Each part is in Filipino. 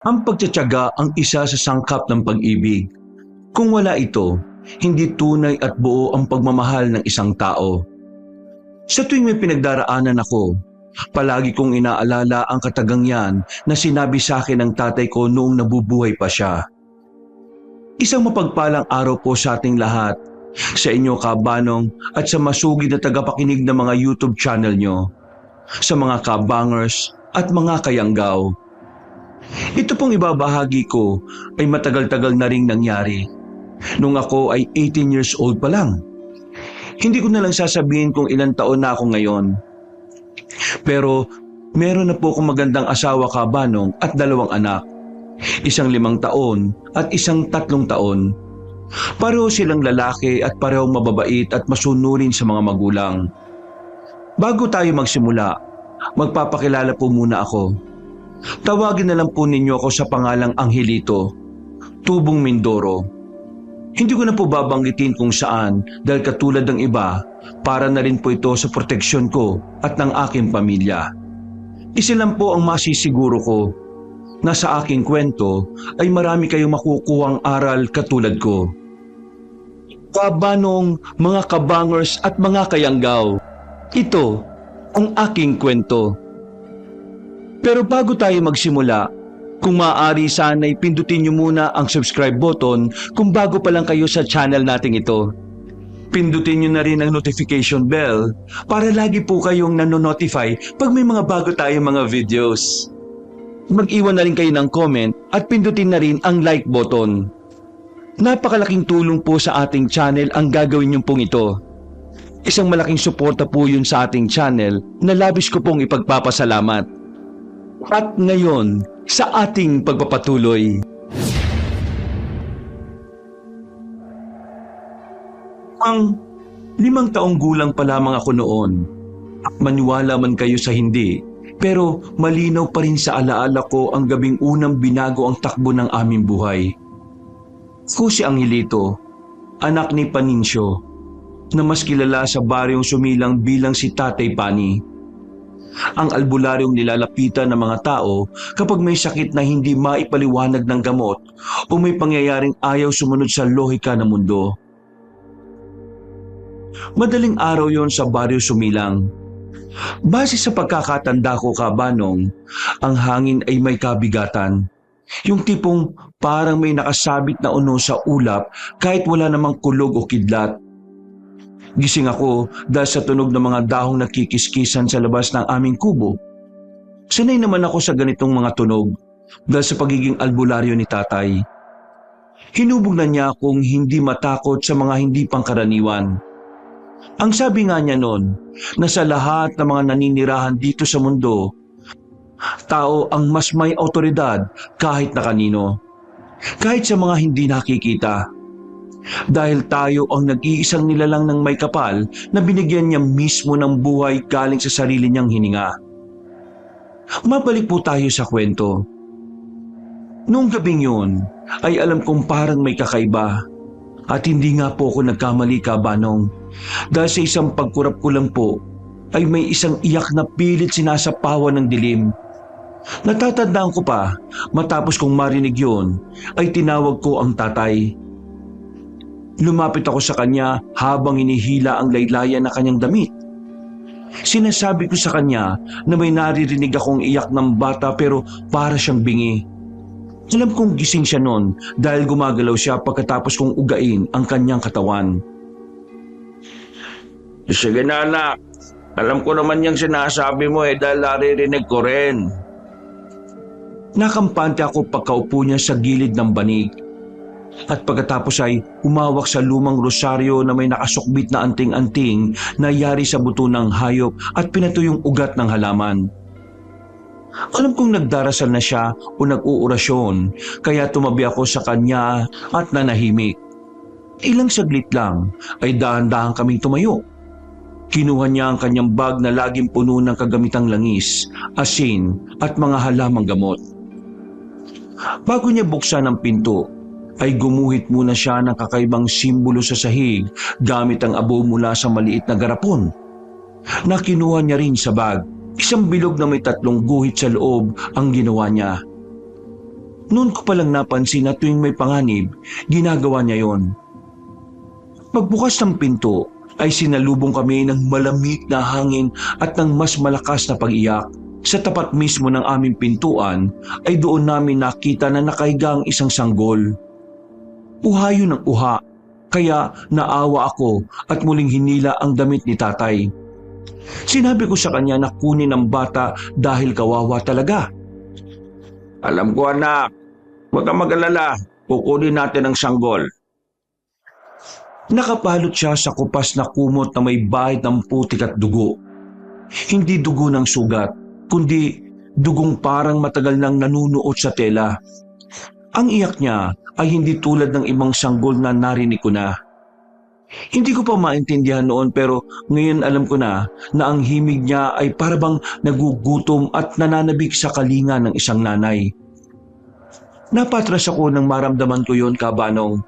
Ang pagtitiyaga ang isa sa sangkap ng pag-ibig. Kung wala ito, hindi tunay at buo ang pagmamahal ng isang tao. Sa tuwing may pinagdaraanan ako, palagi kong inaalala ang katagangyan na sinabi sa akin ng tatay ko noong nabubuhay pa siya. Isang mapagpalang araw po sa ating lahat, sa inyo kabanong at sa masugid na tagapakinig ng mga YouTube channel nyo, sa mga kabangers at mga kayanggaw. Ito pong ibabahagi ko ay matagal-tagal na ring nangyari. Nung ako ay 18 years old pa lang. Hindi ko na lang sasabihin kung ilang taon na ako ngayon. Pero meron na po akong magandang asawa kabanong at 2 anak. Isang 5 taon at isang 3 taon. Pareho silang lalaki at parehong mababait at masunurin sa mga magulang. Bago tayo magsimula, magpapakilala po muna ako. Tawagin na lang po ninyo ako sa pangalang Angelito, Tubong Mindoro. Hindi ko na po babanggitin kung saan dahil katulad ng iba, para na rin po ito sa proteksyon ko at ng aking pamilya. Isa lang po ang masisiguro ko, na sa aking kwento ay marami kayong makukuhang aral katulad ko. Kabanong, mga kabangers at mga kayanggaw, ito ang aking kwento. Pero bago tayo magsimula, kung maaari sana'y pindutin niyo muna ang subscribe button kung bago pa lang kayo sa channel nating ito. Pindutin niyo na rin ang notification bell para lagi po kayong nanonotify pag may mga bago tayong mga videos. Mag-iwan na rin kayo ng comment at pindutin na rin ang like button. Napakalaking tulong po sa ating channel ang gagawin niyo pong ito. Isang malaking suporta po yun sa ating channel na labis ko pong ipagpapasalamat. At ngayon, sa ating pagpapatuloy. Ang 5 taong gulang pa lamang ako noon. Maniwala man kayo sa hindi, pero malinaw pa rin sa alaala ko ang gabing unang binago ang takbo ng aming buhay. Ako si Angelito, anak ni Panincio, na mas kilala sa baryong Sumilang bilang si Tatay Pani. Ang albularyong nilalapitan ng mga tao kapag may sakit na hindi maipaliwanag ng gamot o may pangyayaring ayaw sumunod sa lohika ng mundo. Madaling araw yon sa baryo Sumilang. Base sa pagkakatanda ko kabanong, ang hangin ay may kabigatan. Yung tipong parang may nakasabit na uno sa ulap kahit wala namang kulog o kidlat. Gising ako dahil sa tunog ng mga dahong nagkikiskisan sa labas ng aming kubo. Sanay naman ako sa ganitong mga tunog dahil sa pagiging albularyo ni tatay. Hinubog na niya akong hindi matakot sa mga hindi pangkaraniwan. Ang sabi nga niya noon na sa lahat ng mga naninirahan dito sa mundo, tao ang mas may awtoridad kahit na kanino, kahit sa mga hindi nakikita. Dahil tayo ang nag-iisang nilalang ng may kapal na binigyan niya mismo ng buhay galing sa sarili niyang hininga. Mabalik po tayo sa kwento. Noong gabing yun, ay alam kong parang may kakaiba. At hindi nga po ako nagkamali kabanong. Dahil sa isang pagkurap ko lang po, ay may isang iyak na pilit sinasapawan ng dilim. Natatandaan ko pa, matapos kong marinig yun, ay tinawag ko ang tatay. Lumapit ako sa kanya habang hinihila ang laylayan na kanyang damit. Sinasabi ko sa kanya na may naririnig akong iyak ng bata pero para siyang bingi. Alam kong gising siya noon dahil gumagalaw siya pagkatapos kong ugain ang kanyang katawan. Sige na anak, alam ko naman yung sinasabi mo dahil naririnig ko rin. Nakampante ako pagkaupo niya sa gilid ng banig. At pagkatapos ay umawak sa lumang rosaryo na may nakasukbit na anting-anting na yari sa buto ng hayop at pinatuyong ugat ng halaman. Alam kong nagdarasal na siya o nag-uurasyon kaya tumabi ako sa kanya at nanahimik. Ilang saglit lang ay dahan-dahan kaming tumayo. Kinuha niya ang kanyang bag na laging puno ng kagamitang langis, asin at mga halamang gamot. Bago niya buksan ang pinto, ay gumuhit muna siya ng kakaibang simbolo sa sahig gamit ang abo mula sa maliit na garapon. Na kinuha niya rin sa bag. Isang bilog na may 3 guhit sa loob ang ginawa niya. Noon ko palang napansin na tuwing may panganib, ginagawa niya yon. Pagbukas ng pinto ay sinalubong kami ng malamig na hangin at ng mas malakas na pag-iyak. Sa tapat mismo ng aming pintuan ay doon namin nakita na nakahiga ang isang sanggol. Uhayo ng uha, kaya naawa ako at muling hinila ang damit ni tatay. Sinabi ko sa kanya na kunin ang bata dahil kawawa talaga. Alam ko anak, huwag kang mag-alala, kukunin natin ang sanggol. Nakapalot siya sa kupas na kumot na may bahid ng putik at dugo. Hindi dugo ng sugat, kundi dugong parang matagal nang nanunuot sa tela. Ang iyak niya ay hindi tulad ng ibang sanggol na narinig ko na. Hindi ko pa maintindihan noon pero ngayon alam ko na ang himig niya ay parabang nagugutom at nananabik sa kalinga ng isang nanay. Napatras ako nang maramdaman ko yon, Kabanong.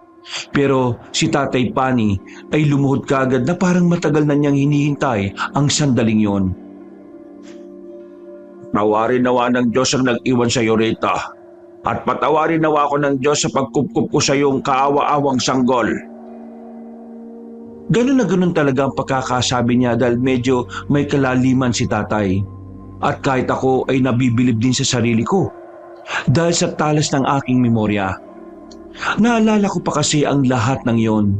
Pero si Tatay Pani ay lumuhod kagad na parang matagal na niyang hinihintay ang sandaling yon. Patawarin nawa ng Diyos ang nag-iwan sa iyo, Rita. At patawarin nawa ako ng Diyos sa pagkupkup ko sa iyong kaawa-awang sanggol. Ganun na ganun talaga ang pagkakasabi niya dahil medyo may kalaliman si tatay. At kahit ako ay nabibilib din sa sarili ko dahil sa talas ng aking memorya. Naalala ko pa kasi ang lahat ng yon.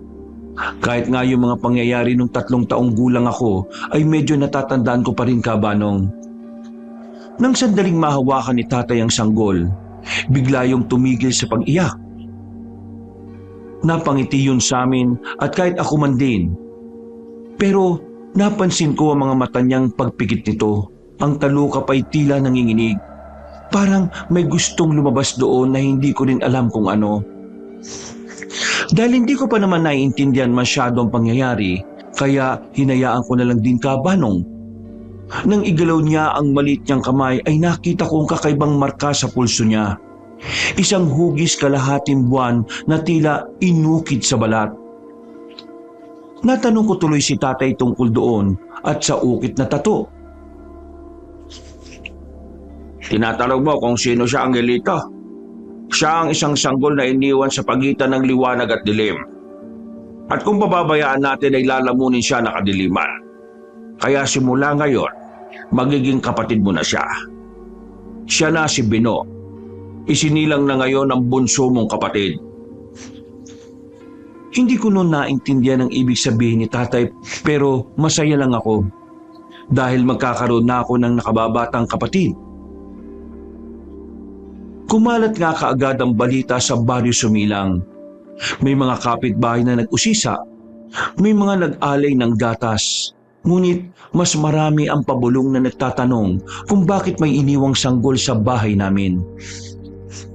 Kahit nga yung mga pangyayari nung 3 taong gulang ako ay medyo natatandaan ko pa rin, Kabanong. Nang sandaling mahawakan ni tatay ang sanggol, bigla yung tumigil sa pag-iyak. Napangiti yun sa amin at kahit ako man din. Pero napansin ko ang mga mata niyang pagpikit nito. Ang talukap ay tila nanginginig. Parang may gustong lumabas doon na hindi ko rin alam kung ano. Dahil hindi ko pa naman naiintindihan masyado ang pangyayari, kaya hinayaan ko na lang din, Kabanong. Nang igalaw niya ang maliit niyang kamay ay nakita ko ang kakaibang marka sa pulso niya. Isang hugis kalahating buwan na tila inukit sa balat. Natanong ko tuloy si tatay tungkol doon at sa ukit na tato. Tinatanong mo kung sino siya, Angelito? Siya ang isang sanggol na iniwan sa pagitan ng liwanag at dilim. At kung pababayaan natin ay lalamunin siya na kadiliman. Kaya simula ngayon, magiging kapatid mo na siya. Siya na si Bino. Isinilang na ngayon ang bunso mong kapatid. Hindi ko noon naintindihan ang ibig sabihin ni tatay pero masaya lang ako dahil magkakaroon na ako ng nakababatang kapatid. Kumalat nga kaagad ang balita sa Baryo Sumilang. May mga kapitbahay na nag-usisa, may mga nag-alay ng gatas. Ngunit mas marami ang pabulong na nagtatanong kung bakit may iniwang sanggol sa bahay namin.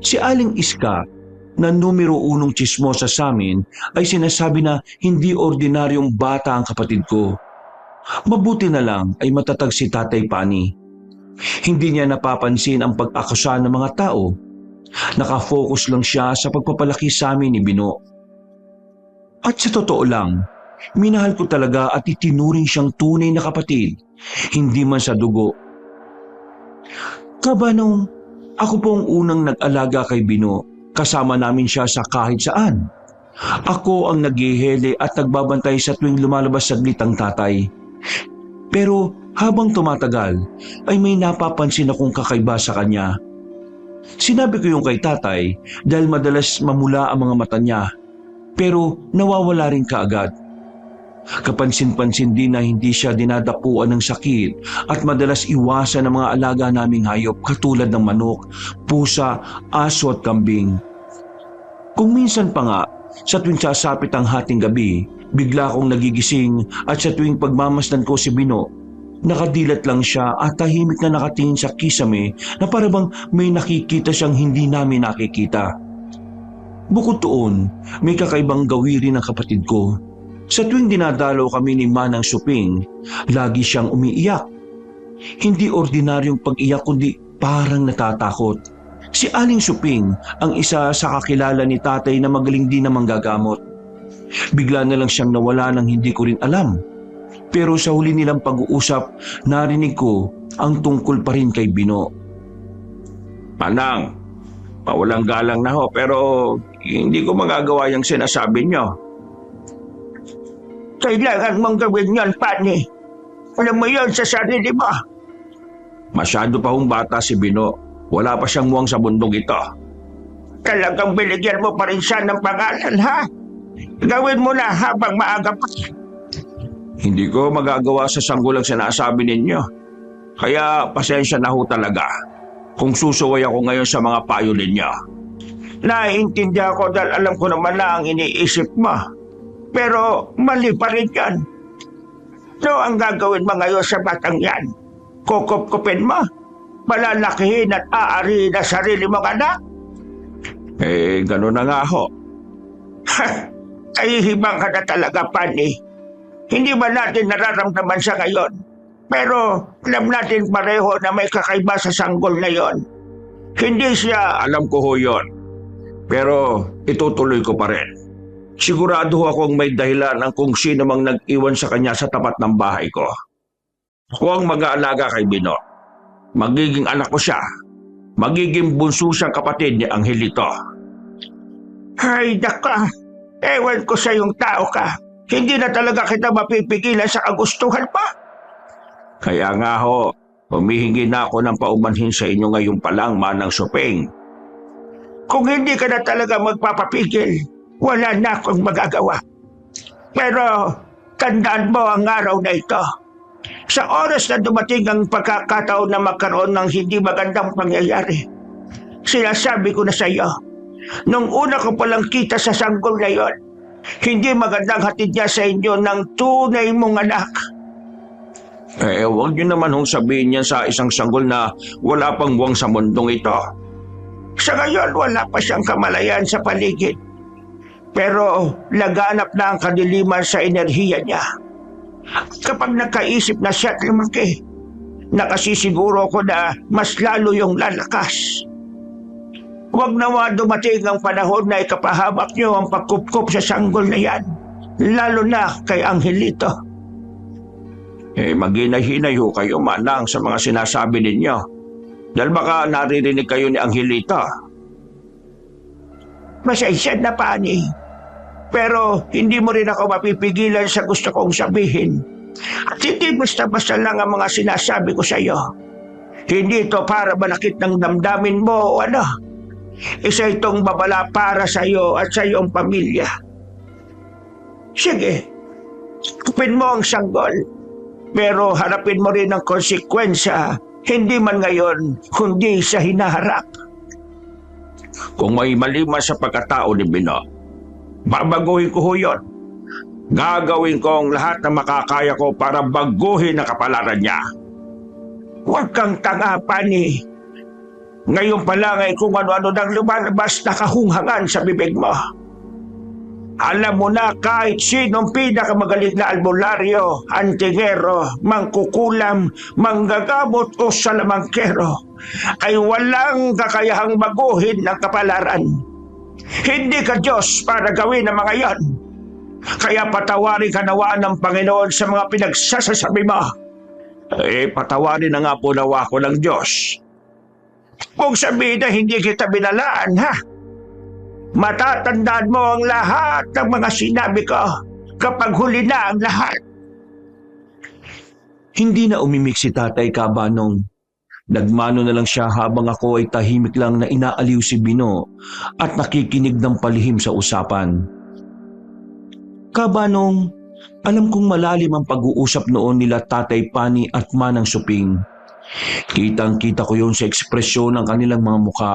Si Aling Iska, na numero 1 tsismosa sa amin, ay sinasabi na hindi ordinaryong bata ang kapatid ko. Mabuti na lang ay matatag si Tatay Pani. Hindi niya napapansin ang pag-akusa ng mga tao. Nakafocus lang siya sa pagpapalaki sa amin ni Bino. At sa totoo lang, minahal ko talaga at itinuring siyang tunay na kapatid, hindi man sa dugo. Kabanong, ako po ang unang nag-alaga kay Bino, kasama namin siya sa kahit saan. Ako ang naghihele at nagbabantay sa tuwing lumalabas saglit ang tatay. Pero habang tumatagal, ay may napapansin akong kakaiba sa kanya. Sinabi ko yung kay tatay dahil madalas mamula ang mga mata niya, pero nawawala rin kaagad. Kapansin-pansin din na hindi siya dinadapuan ng sakit at madalas iwasan ng mga alaga naming hayop katulad ng manok, pusa, aso at kambing. Kung minsan pa nga, sa tuwing sasapit ang hating gabi, bigla akong nagigising at sa tuwing pagmamasdan ko si Bino, nakadilat lang siya at tahimik na nakatingin sa kisame na parabang may nakikita siyang hindi namin nakikita. Bukod doon, may kakaibang gawiri ng kapatid ko. Sa tuwing dinadalaw kami ni Manang Suping, lagi siyang umiiyak. Hindi ordinaryong pag-iyak kundi parang natatakot. Si Aling Suping ang isa sa kakilala ni tatay na magaling din na manggagamot. Bigla na lang siyang nawala nang hindi ko rin alam. Pero sa huli nilang pag-uusap, narinig ko ang tungkol pa rin kay Bino. Manang, Mawalang galang na ho, pero hindi ko magagawa yung sinasabi nyo. Kailangan mong gawin yon, Pani. Alam mo yon sa sarili mo. Masyado pa hong bata si Bino. Wala pa siyang muwang sa bundok ito. Talagang binigyan mo pa rin siya ng pangalan, ha? Gawin mo na habang maaga pa. Hindi ko magagawa sa sanggol ang sinasabi ninyo. Kaya pasensya na ho talaga kung susuway ako ngayon sa mga payo ninyo. Naiintindihan ko dahil alam ko naman na ang iniisip mo. Pero mali pa rin yan. So ang gagawin mo ngayon sa batang yan? Kukup-kupin mo? Malalakihin at aari na sarili mong anak? Gano'n na nga ho. Ay hibang ka na talaga, Pani. Hindi ba natin nararamdaman siya ngayon? Pero alam natin pareho na may kakaiba sa sanggol na yon. Hindi siya... Alam ko ho yun. Pero itutuloy ko pa rin. Sigurado ho akong may dahilan ang kung sino mang nag-iwan sa kanya sa tapat ng bahay ko. Huwag mag-aalaga kay Bino. Magiging anak ko siya. Magiging bunso siyang kapatid ni Angelito. Ay, daka. Ewan ko sa yung tao ka. Hindi na talaga kita mapipigilan sa kagustuhan pa. Kaya nga ho, humihingi na ako ng paumanhin sa inyo ngayon pa lang, Manang Suping. Kung hindi ka na talaga magpapapigil, wala na akong magagawa. Pero tandaan mo ang araw na ito. Sa oras na dumating ang pagkakataon na magkaroon ng hindi magandang pangyayari, sinasabi ko na sa iyo, nung una ko palang kita sa sanggol na yon, hindi magandang hatid niya sa inyo ng tunay mong anak. Huwag niyo naman hong sabihin niyan sa isang sanggol na wala pang buwang sa mundong ito. Sa ngayon, wala pa siyang kamalayan sa paligid. Pero laganap na ang kadiliman sa enerhiya niya. Kapag nakaisip na siya at lumaki, nakasisiguro ko na mas lalo yung lalakas. Huwag nawa dumating ang panahon na ikapahamak niyo ang pagkupkup sa sanggol na yan, lalo na kay Angelito. Maghinay-hinay ho kayo, Manang, sa mga sinasabi ninyo. Dahil baka naririnig kayo ni Angelita. Masaysa na, Pani. Pero hindi mo rin ako mapipigilan sa gusto kong sabihin. At hindi basta-basta lang ang mga sinasabi ko sa iyo. Hindi ito para manakit ng damdamin mo o ano. Isa itong babala para sa iyo at sa iyong pamilya. Sige, kupin mo ang sanggol. Pero harapin mo rin ang konsekwensya, hindi man ngayon, kundi sa hinaharap. Kung may mali man sa pagkatao ni Bino, babaguhin ko ho yun. Gagawin ko ang lahat na makakaya ko para baguhin ang kapalaran niya. Huwag kang tanga, Pani. Ngayon pa lang ay kung ano-ano nang lumalabas na kahunghangan sa bibig mo. Alam mo na kahit sinong pinakamagaling na albularyo, antingero, mangkukulam, manggagamot o salamangkero ay walang kakayahang baguhin ng kapalaran. Hindi ka Diyos para gawin ang mga yan. Kaya patawarin ka nawaan ng Panginoon sa mga pinagsasasabi mo. Patawarin na nga po nawa ko ng Diyos. Kung sabihin na hindi kita binalaan, ha? Matatandaan mo ang lahat ng mga sinabi ko kapag huli na ang lahat. Hindi na umimik si Tatay Kabanong. Nagmano na lang siya habang ako ay tahimik lang na inaaliw si Bino at nakikinig ng palihim sa usapan. Kabanong, alam kong malalim ang pag-uusap noon nila Tatay Pani at Manang Suping. Kitang-kita ko yon sa ekspresyon ng kanilang mga muka.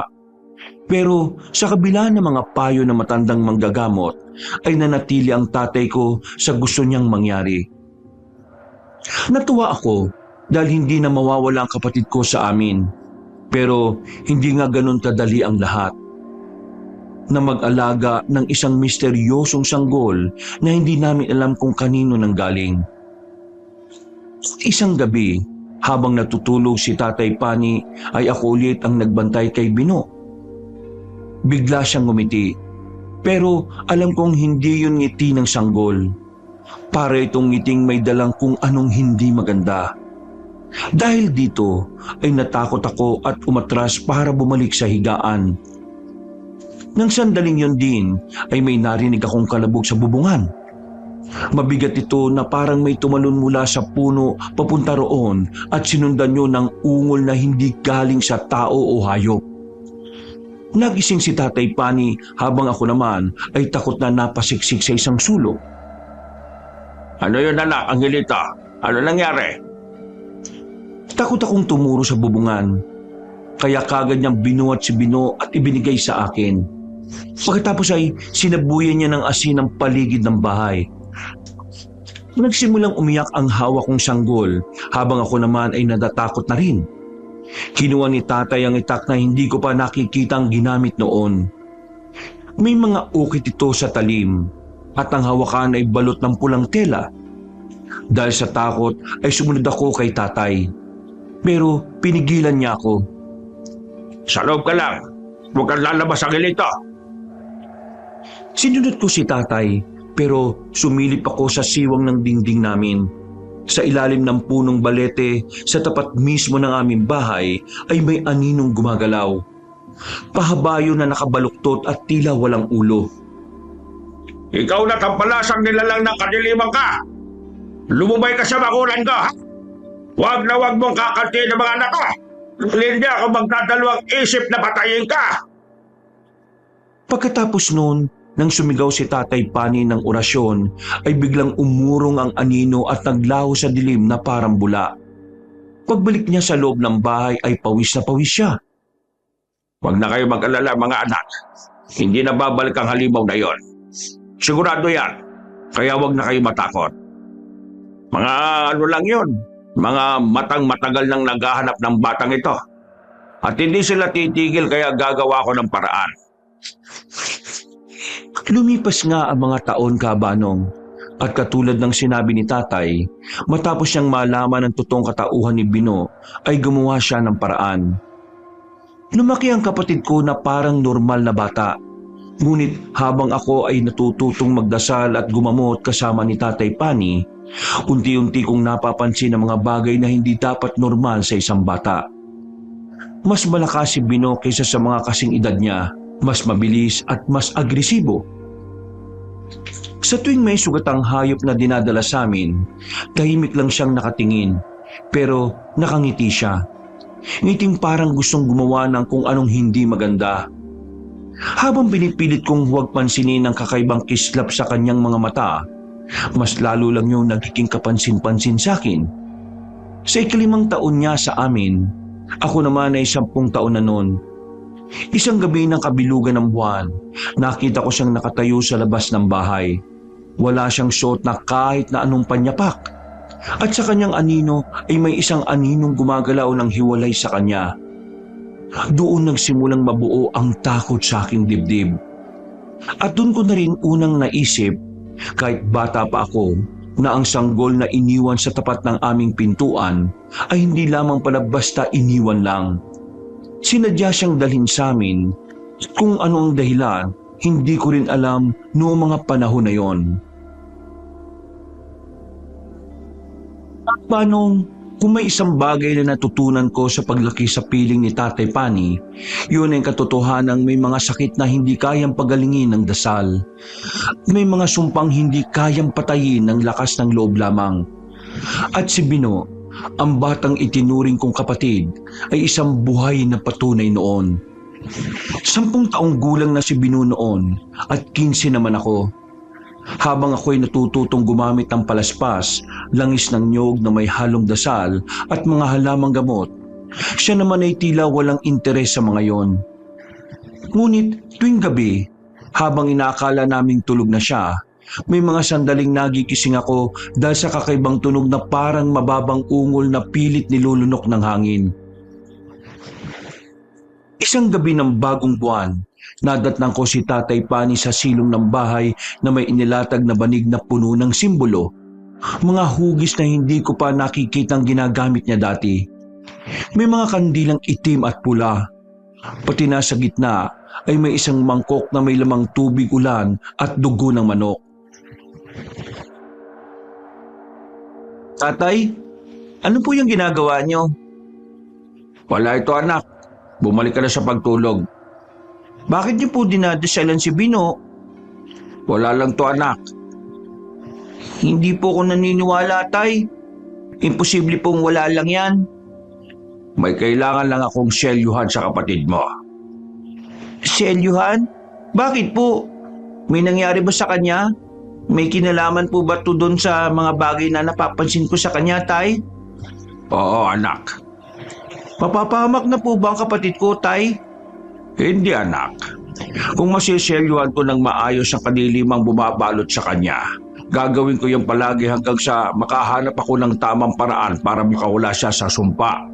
Pero sa kabila ng mga payo ng matandang manggagamot, ay nanatili ang tatay ko sa gusto niyang mangyari. Natuwa ako dahil hindi na mawawala ang kapatid ko sa amin. Pero hindi nga ganun kadali ang lahat. Na mag-alaga ng isang misteryosong sanggol na hindi namin alam kung kanino nanggaling. Isang gabi, habang natutulog si Tatay Pani, ay ako ulit ang nagbantay kay Bino. Bigla siyang ngumiti, pero alam kong hindi yun ngiti ng sanggol. Para itong ngiting may dalang kung anong hindi maganda. Dahil dito ay natakot ako at umatras para bumalik sa higaan. Nang sandaling yon din ay may narinig akong kalabog sa bubungan. Mabigat ito na parang may tumalon mula sa puno papunta roon at sinundan nyo ng ungol na hindi galing sa tao o hayop. Nagising si Tatay Pani habang ako naman ay takot na napasiksik sa isang sulok. Ano yun anak, Angelita? Ano nangyari? Takot akong tumuro sa bubungan, kaya kagad niyang binuhat si Bino at ibinigay sa akin. Pagkatapos ay sinabuyan niya ng asin ang paligid ng bahay. Nagsimulang umiyak ang hawak kong sanggol habang ako naman ay natatakot na rin. Kinuha ni Tatay ang itak na hindi ko pa nakikitang ginamit noon. May mga ukit ito sa talim at ang hawakan ay balot ng pulang tela. Dahil sa takot ay sumunod ako kay Tatay. Pero pinigilan niya ako. Sa loob ka lang. Huwag kang lalabas, Angelita. Sinunod ko si Tatay pero sumilip ako sa siwang ng dingding namin. Sa ilalim ng punong balete sa tapat mismo ng aming bahay ay may aninong gumagalaw. Pahabayo na nakabaluktot at tila walang ulo. Ikaw na tampalasang nilalang ng kadiliman ka. Lumubay ka sa makulan ko, ha? Huwag na huwag mong kakanti ng mga anak ko. Hindi ako magdadalawang isip na patayin ka. Pagkatapos noon, nang sumigaw si Tatay Pani ng orasyon, ay biglang umurong ang anino at naglaho sa dilim na parang bula. Pagbalik niya sa loob ng bahay ay pawis na pawis siya. Huwag na kayo mag-alala mga anak. Hindi na babalik ang halimaw na yon. Sigurado yan. Kaya huwag na kayo matakot. Mga ano lang yon. Mga matagal nang naghahanap ng batang ito. At hindi sila titigil kaya gagawa ko ng paraan. Lumipas nga ang mga taon, Kabanong, at katulad ng sinabi ni Tatay, matapos siyang malaman ang totoong katauhan ni Bino, ay gumawa siya ng paraan. Lumaki ang kapatid ko na parang normal na bata. Ngunit habang ako ay natututong magdasal at gumamot kasama ni Tatay Pani, unti-unti kong napapansin ang mga bagay na hindi dapat normal sa isang bata. Mas malakas si Bino kaysa sa mga kasing edad niya, mas mabilis at mas agresibo. Sa tuwing may sugatang hayop na dinadala sa amin, tahimik lang siyang nakatingin, pero nakangiti siya. Ngiting parang gustong gumawa ng kung anong hindi maganda. Habang pinipilit kong huwag pansinin ang kakaibang kislap sa kanyang mga mata, mas lalo lang yung nagiging kapansin-pansin sa akin. Sa 5 taon niya sa amin, ako naman ay 10 taon na noon. Isang gabi ng kabilugan ng buwan, nakita ko siyang nakatayo sa labas ng bahay. Wala siyang suot na kahit na anong panyapak. At sa kanyang anino ay may isang aninong gumagalaw ng hiwalay sa kanya. Doon nagsimulang mabuo ang takot sa aking dibdib. At doon ko na rin unang naisip, kahit bata pa ako, na ang sanggol na iniwan sa tapat ng aming pintuan ay hindi lamang pala basta iniwan lang. Sinadya siyang dalhin sa amin. Kung ano ang dahilan, hindi ko rin alam noong mga panahon na yon. Paano kung may isang bagay na natutunan ko sa paglaki sa piling ni Tatay Pani, yun ang katotohanang may mga sakit na hindi kayang pagalingin ng dasal. May mga sumpang hindi kayang patayin ng lakas ng loob lamang. At si Bino, ang batang itinuring kong kapatid, ay isang buhay na patunay noon. 10 taong gulang na si Bino noon at 15 naman ako. Habang ako'y natututong gumamit ng palaspas, langis ng niyog na may halong dasal at mga halamang gamot, siya naman ay tila walang interes sa mga yon. Ngunit tuwing gabi, habang inaakala naming tulog na siya, may mga sandaling nagigising ako dahil sa kakaibang tunog na parang mababang ungol na pilit nilulunok ng hangin. Isang gabi ng bagong buwan, nadatnang ko si Tatay Pani sa silong ng bahay na may inilatag na banig na puno ng simbolo. Mga hugis na hindi ko pa nakikitang ginagamit niya dati. May mga kandilang itim at pula. Pati na sa gitna ay may isang mangkok na may lamang tubig ulan at dugo ng manok. Tatay, ano po yung ginagawa niyo? Wala ito anak. Bumalik ka na sa pagtulog. Bakit niyo po dinadasalan si Bino? Wala lang to, anak. Hindi po ako naniniwala, Tay. Imposible pong wala lang yan. May kailangan lang akong selyuhan sa kapatid mo. Selyuhan? Bakit po? May nangyari ba sa kanya? May kinalaman po ba to doon sa mga bagay na napapansin ko sa kanya, Tay? Oo, anak. Mapapahamak na po ba ang kapatid ko, Tay? Hindi, anak. Kung masiselyuhan ko ng maayos ang kanilimang bumabalot sa kanya, gagawin ko yung palagi hanggang sa makahanap ako ng tamang paraan para makawala siya sa sumpa.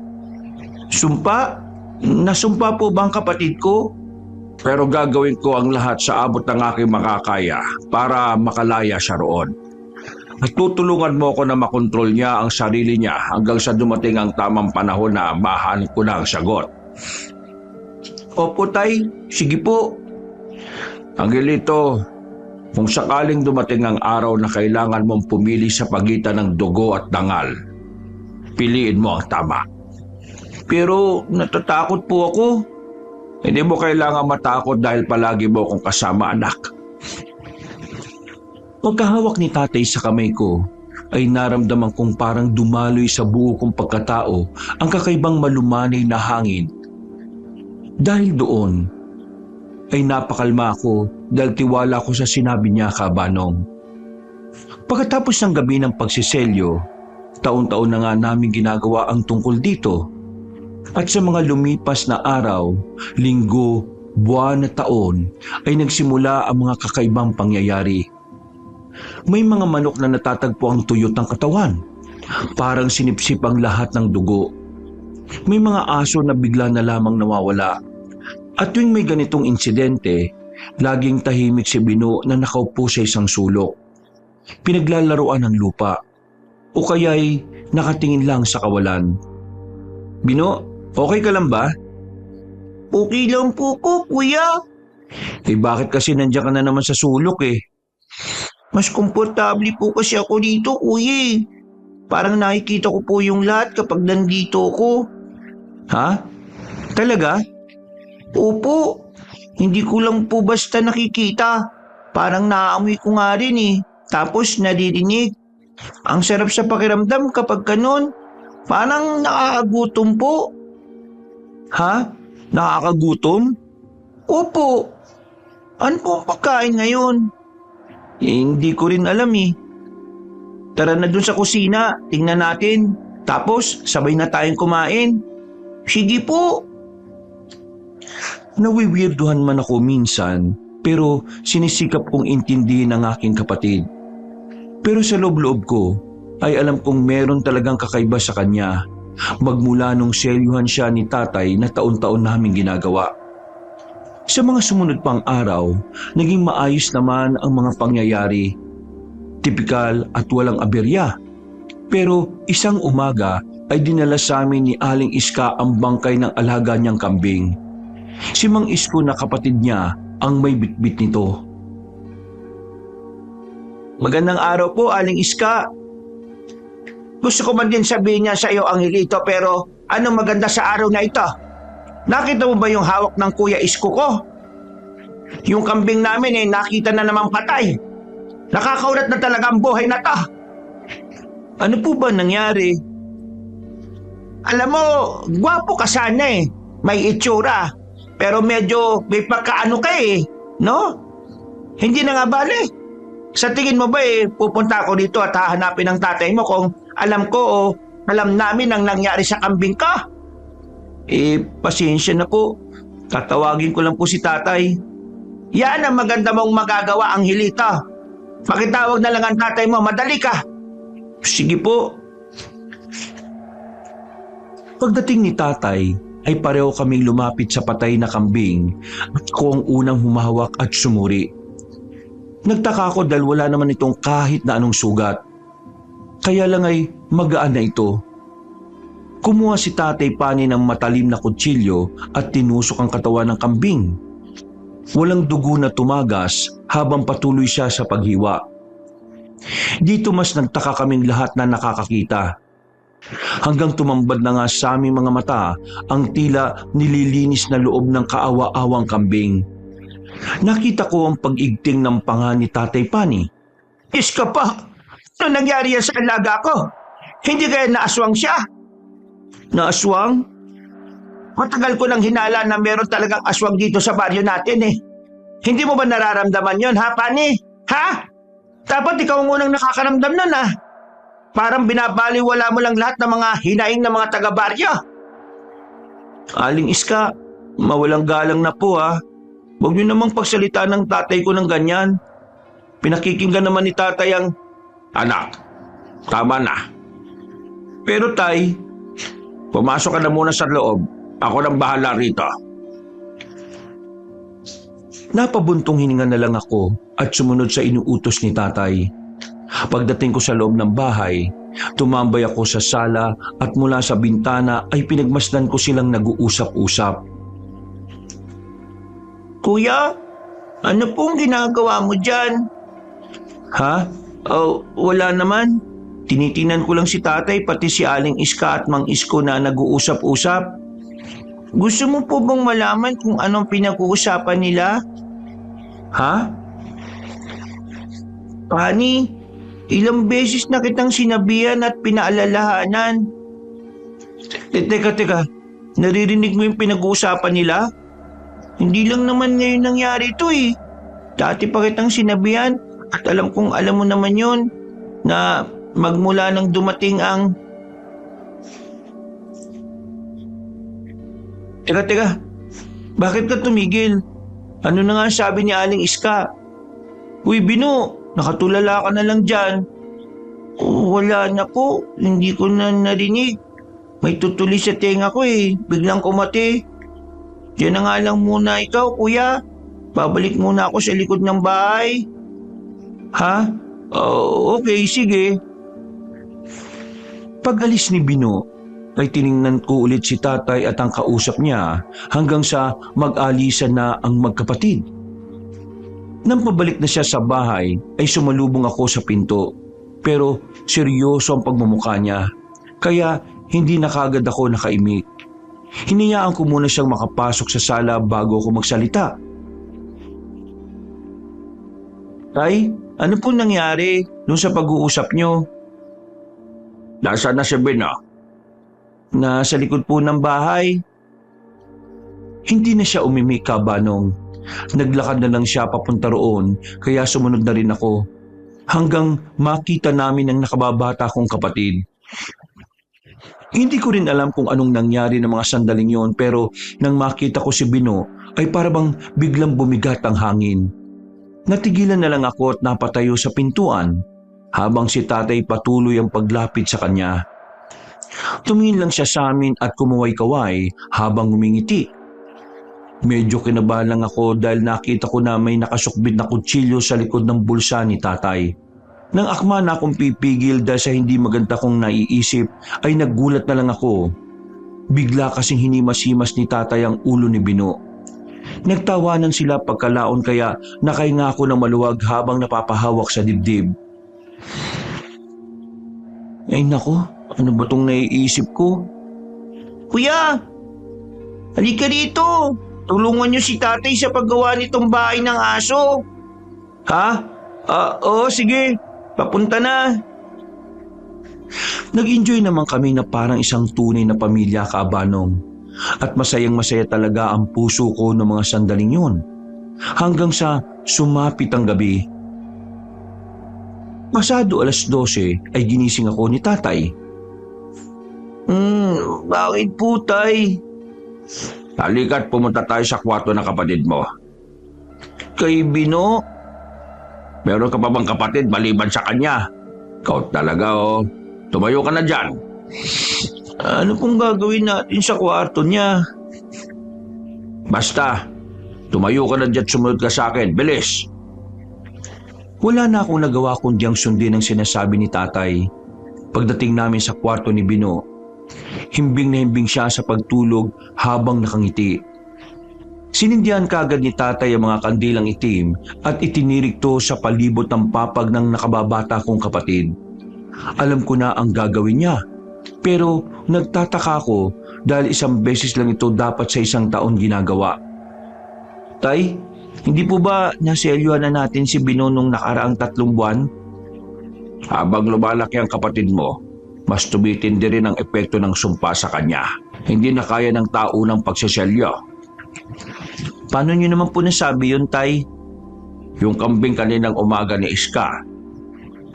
Sumpa? Nasumpa po ba ang kapatid ko? Pero gagawin ko ang lahat sa abot ng aking makakaya para makalaya siya roon. At tutulungan mo ako na makontrol niya ang sarili niya hanggang sa dumating ang tamang panahon na mahanap ko na ang sagot. Opo, Tay. Sige po. Angelito, kung sakaling dumating ang araw na kailangan mong pumili sa pagitan ng dugo at dangal, piliin mo ang tama. Pero natatakot po ako. Hindi mo kailangan matakot dahil palagi mo akong kasama, anak. Pagkahawak ni tatay sa kamay ko, ay naramdaman kong parang dumaloy sa buo kong pagkatao ang kakaibang malumanay na hangin. Dahil doon, ay napakalma ako dahil tiwala ko sa sinabi niya, Kabanong. Pagkatapos ng gabi ng pagsiselyo, taon-taon na nga namin ginagawa ang tungkol dito. At sa mga lumipas na araw, linggo, buwan at taon, ay nagsimula ang mga kakaibang pangyayari. May mga manok na natatagpo ang tuyot ng katawan. Parang sinipsip ang lahat ng dugo. May mga aso na bigla na lamang nawawala. At tuwing may ganitong insidente, laging tahimik si Bino na nakaupo sa isang sulok. Pinaglalaruan ng lupa. O kaya'y nakatingin lang sa kawalan. Bino, okay ka lang ba? Okay lang po, kuya. Bakit kasi nandiyan ka na naman sa sulok eh? Mas komportable po kasi ako dito, kuya. Parang nakikita ko po yung lahat kapag nandito ako. Ha? Talaga? Opo, hindi ko lang po basta nakikita. Parang naaamoy ko nga rin eh. Tapos naririnig. Ang sarap sa pakiramdam kapag ganun. Parang nakakagutom po. Ha? Nakakagutom? Opo. Ano po ang pagkain ngayon? Hindi ko rin alam eh. Tara na dun sa kusina, tingnan natin. Tapos sabay na tayong kumain. Sige po. Nawiwirduhan man ako minsan, pero sinisikap kong intindihin ang aking kapatid. Pero sa loob-loob ko, ay alam kong meron talagang kakaiba sa kanya, magmula nung selyuhan siya ni tatay na taon-taon namin ginagawa. Sa mga sumunod pang araw, naging maayos naman ang mga pangyayari. Tipikal at walang aberya. Pero isang umaga ay dinala sa amin ni Aling Iska ang bangkay ng alaga niyang kambing. Si Mang Isko na kapatid niya ang may bitbit nito. Magandang araw po, Aling Iska. Gusto ko man din sabihin niya sa iyo, Angelito, pero anong maganda sa araw na ito? Nakita mo ba yung hawak ng Kuya Isko ko? Yung kambing namin nakita na namang patay. Nakakaulat na talaga ang buhay na to. Ano po ba nangyari? Alam mo, gwapo ka sana may itsura. Pero medyo may pagkaano ka no? Hindi na nga bale. Sa tingin mo ba pupunta ako dito at hahanapin ang tatay mo kung alam ko o alam namin ang nangyari sa kambing ka? Pasensya na po. Tatawagin ko lang po si tatay. Yan ang maganda mong magagawa, Angelito. Pakitawag na lang ang tatay mo, madali ka. Sige po. Pagdating ni tatay, ay pareho kaming lumapit sa patay na kambing at ako ang unang humahawak at sumuri. Nagtaka ako dahil wala naman itong kahit na anong sugat. Kaya lang ay magaan na ito. Kumuha si tatay pani ng matalim na kutsilyo at tinusok ang katawan ng kambing. Walang dugo na tumagas habang patuloy siya sa paghiwa. Dito mas nagtaka kaming lahat na nakakakita. Hanggang tumambad na nga sa aming mga mata ang tila nililinis na loob ng kaawa-awang kambing. Nakita ko ang pag-igting ng panga ni Tatay Pani. Iska po, nung nangyari yan sa alaga ko, hindi kaya naaswang siya? Naaswang? Matagal ko nang hinala na meron talagang aswang dito sa baryo natin eh. Hindi mo ba nararamdaman yon, ha, Pani? Ha? Dapat ikaw ang unang nakakaramdam nun, ha? Parang binabaliwala mo lang lahat ng mga hinaing ng mga taga-baryo. Aling Iska, mawalang galang na po ha. Huwag niyo namang pagsalita ng tatay ko ng ganyan. Pinakikinggan naman ni tatay ang... Anak, tama na. Pero tay, Pumasok ka na muna sa loob. Ako nang bahala rito. napabuntong hininga na lang ako at sumunod sa inuutos ni tatay. Pagdating ko sa loob ng bahay, tumambay ako sa sala at mula sa bintana ay pinagmasdan ko silang nag-uusap-usap. Kuya, ano pong ginagawa mo dyan? Ha? Oh, wala naman. Tinitinan ko lang si tatay pati si Aling Iska at Mang Isko na nag-uusap-usap. Gusto mo po bang malaman kung anong pinag-uusapan nila? Ha? Pani, ilang beses na kitang sinabihan at pinaalalahanan. Teka. Naririnig mo yung pinag-uusapan nila? Hindi lang naman ngayon nangyari ito eh. Dati pa kitang sinabihan at alam kong alam mo naman yun na magmula nang dumating ang... Teka. Bakit ka tumigil? Ano na nga sabi ni Aling Iska? Uy, Bino, nakatulala ka na lang dyan. Wala na po, hindi ko na narinig. May tutuli sa tenga ko eh, biglang kumati. Diyan na nga lang muna ikaw, kuya. Babalik muna ako sa likod ng bahay. Ha? Okay, sige. Pag-alis ni Bino, ay tiningnan ko ulit si tatay at ang kausap niya hanggang sa mag-alisan na ang magkapatid. Nang pabalik na siya sa bahay ay sumalubong ako sa pinto pero seryoso ang pagmumukha niya kaya hindi na kagad ako nakaimik. Hinayaan ko muna siyang makapasok sa sala bago ako magsalita. Tay, ano po nangyari nung sa pag-uusap niyo? Nasaan na si Bino? Nasa likod po ng bahay. Hindi na siya umimik, Kabanong. Naglakad na lang siya papunta roon kaya sumunod na rin ako hanggang makita namin ang nakababata kong kapatid. Hindi ko rin alam kung anong nangyari ng mga sandaling yon pero nang makita ko si Bino ay parabang biglang bumigat ang hangin. Natigilan na lang ako at napatayo sa pintuan habang si tatay patuloy ang paglapit sa kanya. Tumingin lang siya sa amin at kumuway-kaway habang humingiti. Medyo kinabahan lang ako dahil nakita ko na may nakasukbit na kutsilyo sa likod ng bulsa ni tatay. Nang akma na akong pipigil dahil sa hindi maganda kong naiisip ay naggulat na lang ako. Bigla kasing hinimas-himas ni tatay ang ulo ni Bino. Nagtawanan sila pagkalaon kaya nakahinga ako ng maluwag habang napapahawak sa dibdib. Ay nako, ano ba tong naiisip ko? Kuya, halika rito. Tulungan niyo si tatay sa paggawa nitong bahay ng aso. Ha? Oo, sige. Papunta na. Nag-enjoy naman kami na parang isang tunay na pamilya, Kabanong. At masayang-masaya talaga ang puso ko ng mga sandaling yun. Hanggang sa sumapit ang gabi. Pasado 12:00 ay ginising ako ni tatay. Bakit po, tay? Halika't pumunta tayo sa kwarto ng kapatid mo. Kay Bino? Meron ka pa bang kapatid maliban sa kanya? Ikaw talaga oh. Tumayo ka na dyan. Ano pong gagawin natin sa kwarto niya? Basta, tumayo ka na dyan at sumunod ka sa akin. Bilis! Wala na akong nagawa kundi ang sundin ang sinasabi ni tatay. Pagdating namin sa kwarto ni Bino, himbing na himbing siya sa pagtulog habang nakangiti. Sinindihan kagad ni tatay ang mga kandilang itim at itinirik to sa palibot ng papag ng nakababata kong kapatid. Alam ko na ang gagawin niya, pero nagtataka ako dahil isang beses lang ito dapat sa isang taon ginagawa. Tay, Hindi po ba naselyuhan na natin si Bino nung nakaraang 3 buwan? Habang lumalaki ang kapatid mo, mas tumitindi rin ang epekto ng sumpa sa kanya. Hindi na kaya ng taunang pagseselyo. Paano niyo naman po nasabi yun, Tay? Yung kambing kaninang umaga ni Iska,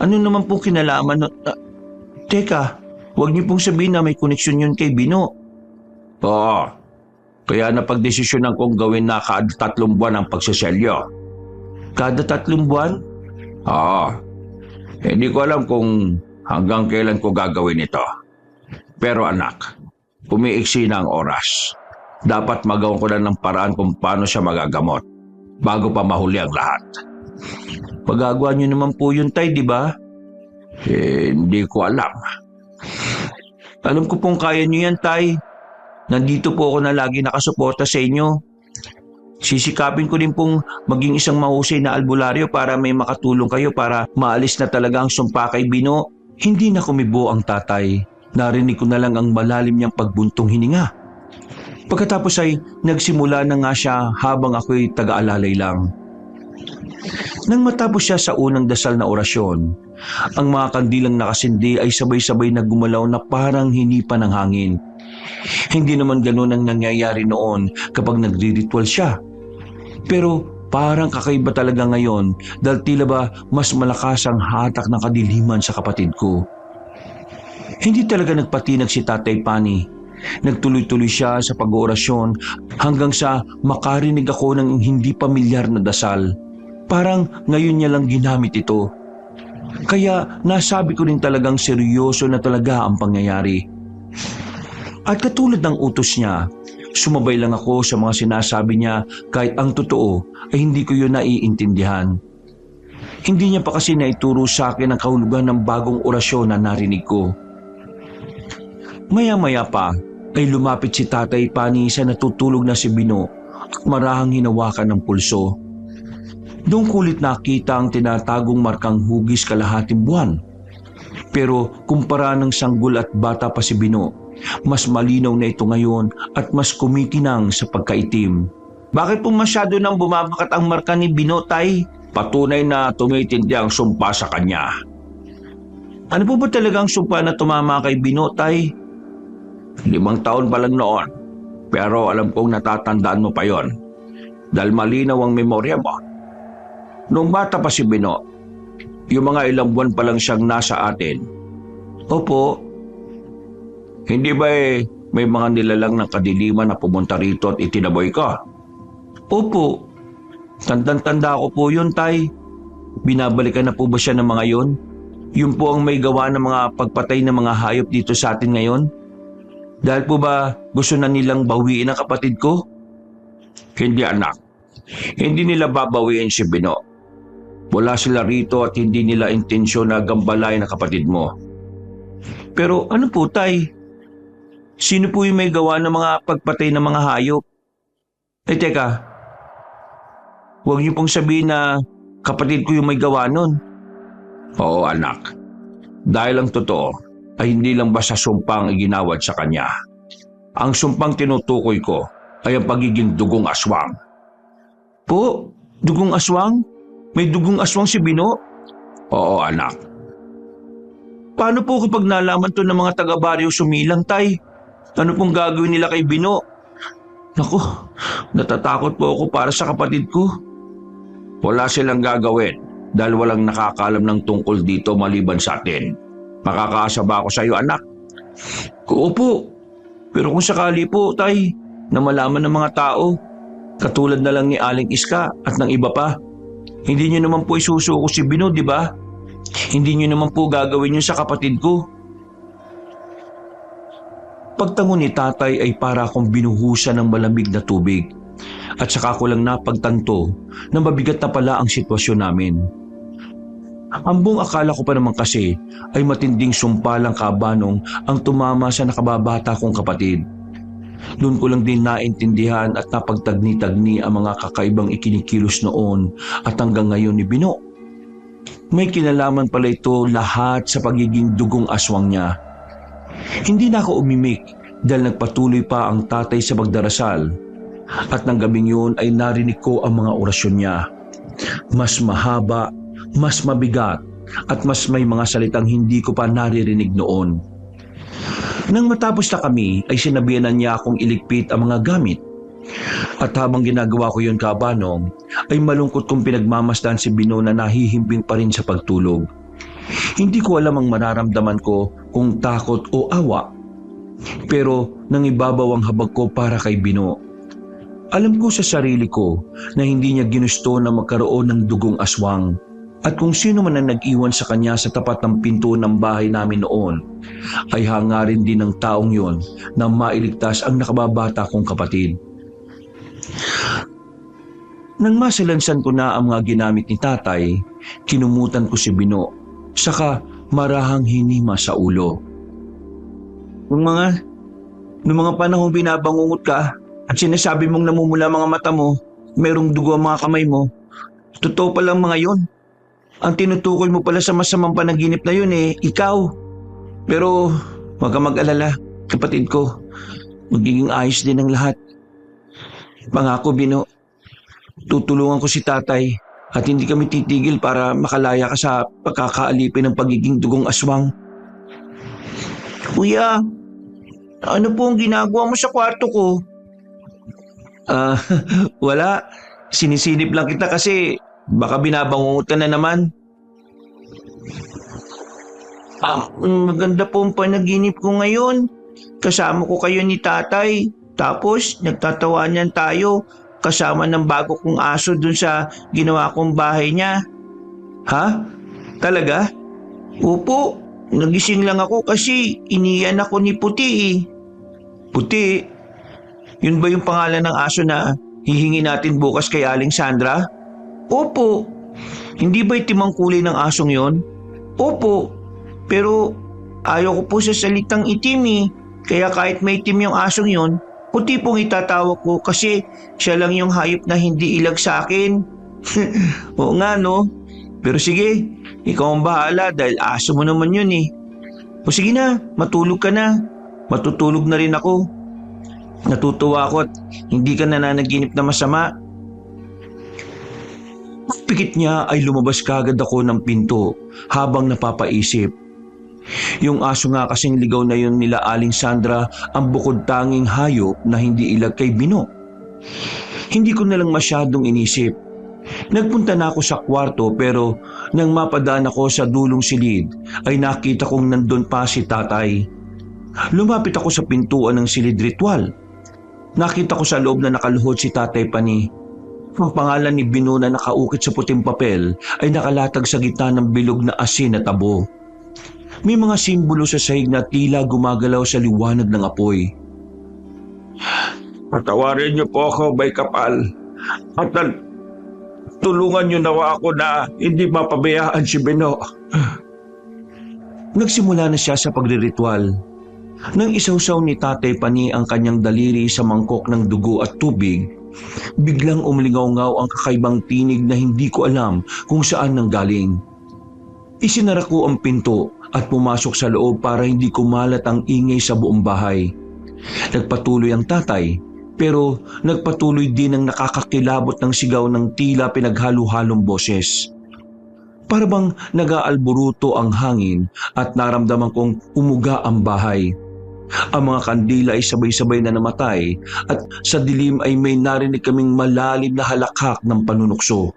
Ano naman po kinalaman nun? Teka, huwag niyo pong sabihin na may koneksyon yun kay Bino. oo, kaya napagdesisyonan kong gawin na kada 3 buwan ang pagseselyo. Kada 3 buwan? Oo, hindi ko alam kung hanggang kailan ko gagawin ito. Pero anak, umiiksi na ang oras. Dapat magawa ko na ng paraan kung paano siya magagamot bago pa mahuli ang lahat. Magagawa niyo naman po yun, Tay, di ba? Hindi ko alam. Alam ko pong kaya niyo yan, Tay. Nandito po ako na lagi nakasuporta sa inyo. Sisikapin ko din pong maging isang mahusay na albularyo para may makatulong kayo para maalis na talaga ang sumpa kay Bino. Hindi na kumibo ang tatay. Narinig ko na lang ang malalim niyang pagbuntong hininga. Pagkatapos ay nagsimula na nga siya habang ako'y taga-alalay lang. Nang matapos siya sa unang dasal na orasyon, ang mga kandilang nakasindi ay sabay-sabay na gumalaw na parang hinipa ng hangin. Hindi naman ganoon ang nangyayari noon kapag nagri-ritual siya. Pero parang kakaiba talaga ngayon dahil tila ba mas malakas ang hatak ng kadiliman sa kapatid ko. Hindi talaga nagpatinag si Tatay Pani. Nagtuloy-tuloy siya sa pag-oorasyon hanggang sa makarinig ako ng hindi pamilyar na dasal. Parang ngayon niya lang ginamit ito. Kaya nasabi ko rin talagang seryoso na talaga ang pangyayari. At katulad ng utos niya, sumabay lang ako sa mga sinasabi niya kahit ang totoo ay hindi ko yun naiintindihan. Hindi niya pa kasi naituro sa akin ang kahulugan ng bagong orasyon na narinig ko. Maya-maya pa ay lumapit si Tatay Pani sa natutulog na si Bino at marahang hinawakan ng pulso. Doon kulit nakita ang tinatagong markang hugis kalahating buwan. Pero kumpara ng sanggol at bata pa si Bino, mas malinaw na ito ngayon at mas kumikinang sa pagkaitim. Bakit po masyado nang bumabakat ang marka ni Bino, Tay? Patunay na tumitindi ang sumpa sa kanya. Ano po ba talagang sumpa na tumama kay Bino, Tay? 5 taon pa lang noon, pero alam kong natatandaan mo pa yon dahil malinaw ang memorya mo. Nung bata pa si Bino, yung mga ilang buwan pa lang siyang nasa atin. Opo. Hindi ba may mga nilalang ng kadiliman na pumunta rito at itinaboy ka? Opo. Tandang-tanda ko po yun, Tay. Binabalikan na po ba siya ng mga yon? Yun po ang may gawa ng mga pagpatay ng mga hayop dito sa atin ngayon? Dahil po ba gusto na nilang bawiin ang kapatid ko? Hindi anak. Hindi nila babawiin si Bino. Wala sila rito at hindi nila intensyon na gambalain ang kapatid mo. Pero ano po, Tay? Sino po yung may gawa ng mga pagpatay ng mga hayop? Teka. Huwag niyo pong sabihin na kapatid ko yung may gawa nun. Oo anak. Dahil ang totoo ay hindi lang basta sumpang iginawad sa kanya. Ang sumpang tinutukoy ko ay ang pagiging dugong aswang. Po? Dugong aswang? May dugong aswang si Bino? Oo anak. Paano po kapag nalaman to ng mga taga-baryo sumilang, Tay? Ano pong gagawin nila kay Bino? Naku, natatakot po ako para sa kapatid ko. Wala silang gagawin dahil walang nakakaalam ng tungkol dito maliban sa atin. Makakaasa ba ako sa iyo, anak? Opo. Pero kung sakali po, Tay, na malaman ng mga tao, katulad na lang ni Aling Iska at ng iba pa, hindi niyo naman po isusuko si Bino, di ba? Hindi niyo naman po gagawin yun sa kapatid ko. Pagtango ni Tatay ay para akong binuhusan ng malamig na tubig at saka ko lang napagtanto na mabigat na pala ang sitwasyon namin. Ang buong akala ko pa naman kasi ay matinding sumpalang kabanong ang tumama sa nakababata kong kapatid. Doon ko lang din naintindihan at napagtagni-tagni ang mga kakaibang ikinikilos noon at hanggang ngayon ni Bino. May kinalaman pala ito lahat sa pagiging dugong aswang niya. Hindi na ako umimik dahil nagpatuloy pa ang tatay sa pagdarasal. At ng gabing yun ay narinig ko ang mga orasyon niya. Mas mahaba, mas mabigat, at mas may mga salitang hindi ko pa naririnig noon. Nang matapos na kami ay sinabihan niya akong iligpit ang mga gamit. At habang ginagawa ko yun, Kabanong, ay malungkot kong pinagmamasdan si Bino na nahihimbing pa rin sa pagtulog. Hindi ko alam ang mararamdaman ko kung takot o awa. Pero nang ibabaw ang habag ko para kay Bino. Alam ko sa sarili ko na hindi niya ginusto na magkaroon ng dugong aswang. At kung sino man ang nag-iwan sa kanya sa tapat ng pinto ng bahay namin noon, ay hangarin din ng taong yon na mailigtas ang nakababata kong kapatid. Nang masalansan ko na ang mga ginamit ni tatay, kinumutan ko si Bino, saka marahang hinima sa ulo. Nung mga panahong binabangungot ka at sinasabi mong namumula mga mata mo, merong dugo ang mga kamay mo, totoo palang mga yon. Ang tinutukoy mo pala sa masamang panaginip na yun ikaw. Pero huwag kang mag-alala, kapatid ko. Magiging ayos din ang lahat. Pangako, Bino, tutulungan ko si tatay at hindi kami titigil para makalaya ka sa pagkakaalipin ng pagiging dugong aswang. Kuya, ano po ang ginagawa mo sa kwarto ko? Wala. Sinisilip lang kita kasi baka binabangungutan na naman. Maganda po ang panaginip ko ngayon. Kasama ko kayo ni tatay. Tapos nagtatawanan tayo kasama ng bago kong aso dun sa ginawa kong bahay niya. Ha? Talaga? Opo. Nagising lang ako kasi iniyan ako ni Puti. Puti? Yun ba yung pangalan ng aso na hihingi natin bukas kay Aling Sandra? Opo. Hindi ba itim ang kulay ng asong yon? Opo. Pero ayaw ko po sa salitang itim. Kaya kahit may itim yung asong yon, puti pong itatawag ko kasi siya lang yung hayop na hindi ilag sa akin. Oo nga no. Pero sige, ikaw ang bahala dahil aso mo naman yun O sige na, matulog ka na. Matutulog na rin ako. Natutuwa ako at hindi ka nananaginip na masama. Pagpikit niya ay lumabas kagad ako ng pinto habang napapaisip. Yung aso nga kasing ligaw na yun nila Aling Sandra ang bukod tanging hayop na hindi ilag kay Bino. Hindi ko na lang masyadong inisip. Nagpunta na ako sa kwarto pero nang mapadaan ako sa dulong silid ay nakita kong nandun pa si tatay. Lumapit ako sa pintuan ng silid ritual. Nakita ko sa loob na nakaluhod si Tatay Pani. Ang pangalan ni Bino na nakaukit sa puting papel ay nakalatag sa gitna ng bilog na asin na tabo. May mga simbolo sa sahig na tila gumagalaw sa liwanag ng apoy. Patawarin niyo po ako, Bay Kapal. At tulungan niyo nawa ako na hindi mapabayaan si Bino. Nagsimula na siya sa pagriritual. Nang isawsaw ni Tatay Pani ang kanyang daliri sa mangkok ng dugo at tubig, biglang umlingaw-ngaw ang kakaibang tinig na hindi ko alam kung saan nanggaling. Isinara ko ang pinto at pumasok sa loob para hindi kumalat ang ingay sa buong bahay. Nagpatuloy ang tatay, pero nagpatuloy din ang nakakakilabot ng sigaw ng tila pinaghalo-halong boses. Para bang nag-aalburuto ang hangin at naramdaman kong umuga ang bahay. Ang mga kandila ay sabay-sabay na namatay at sa dilim ay may narinig kaming malalim na halakhak ng panunukso.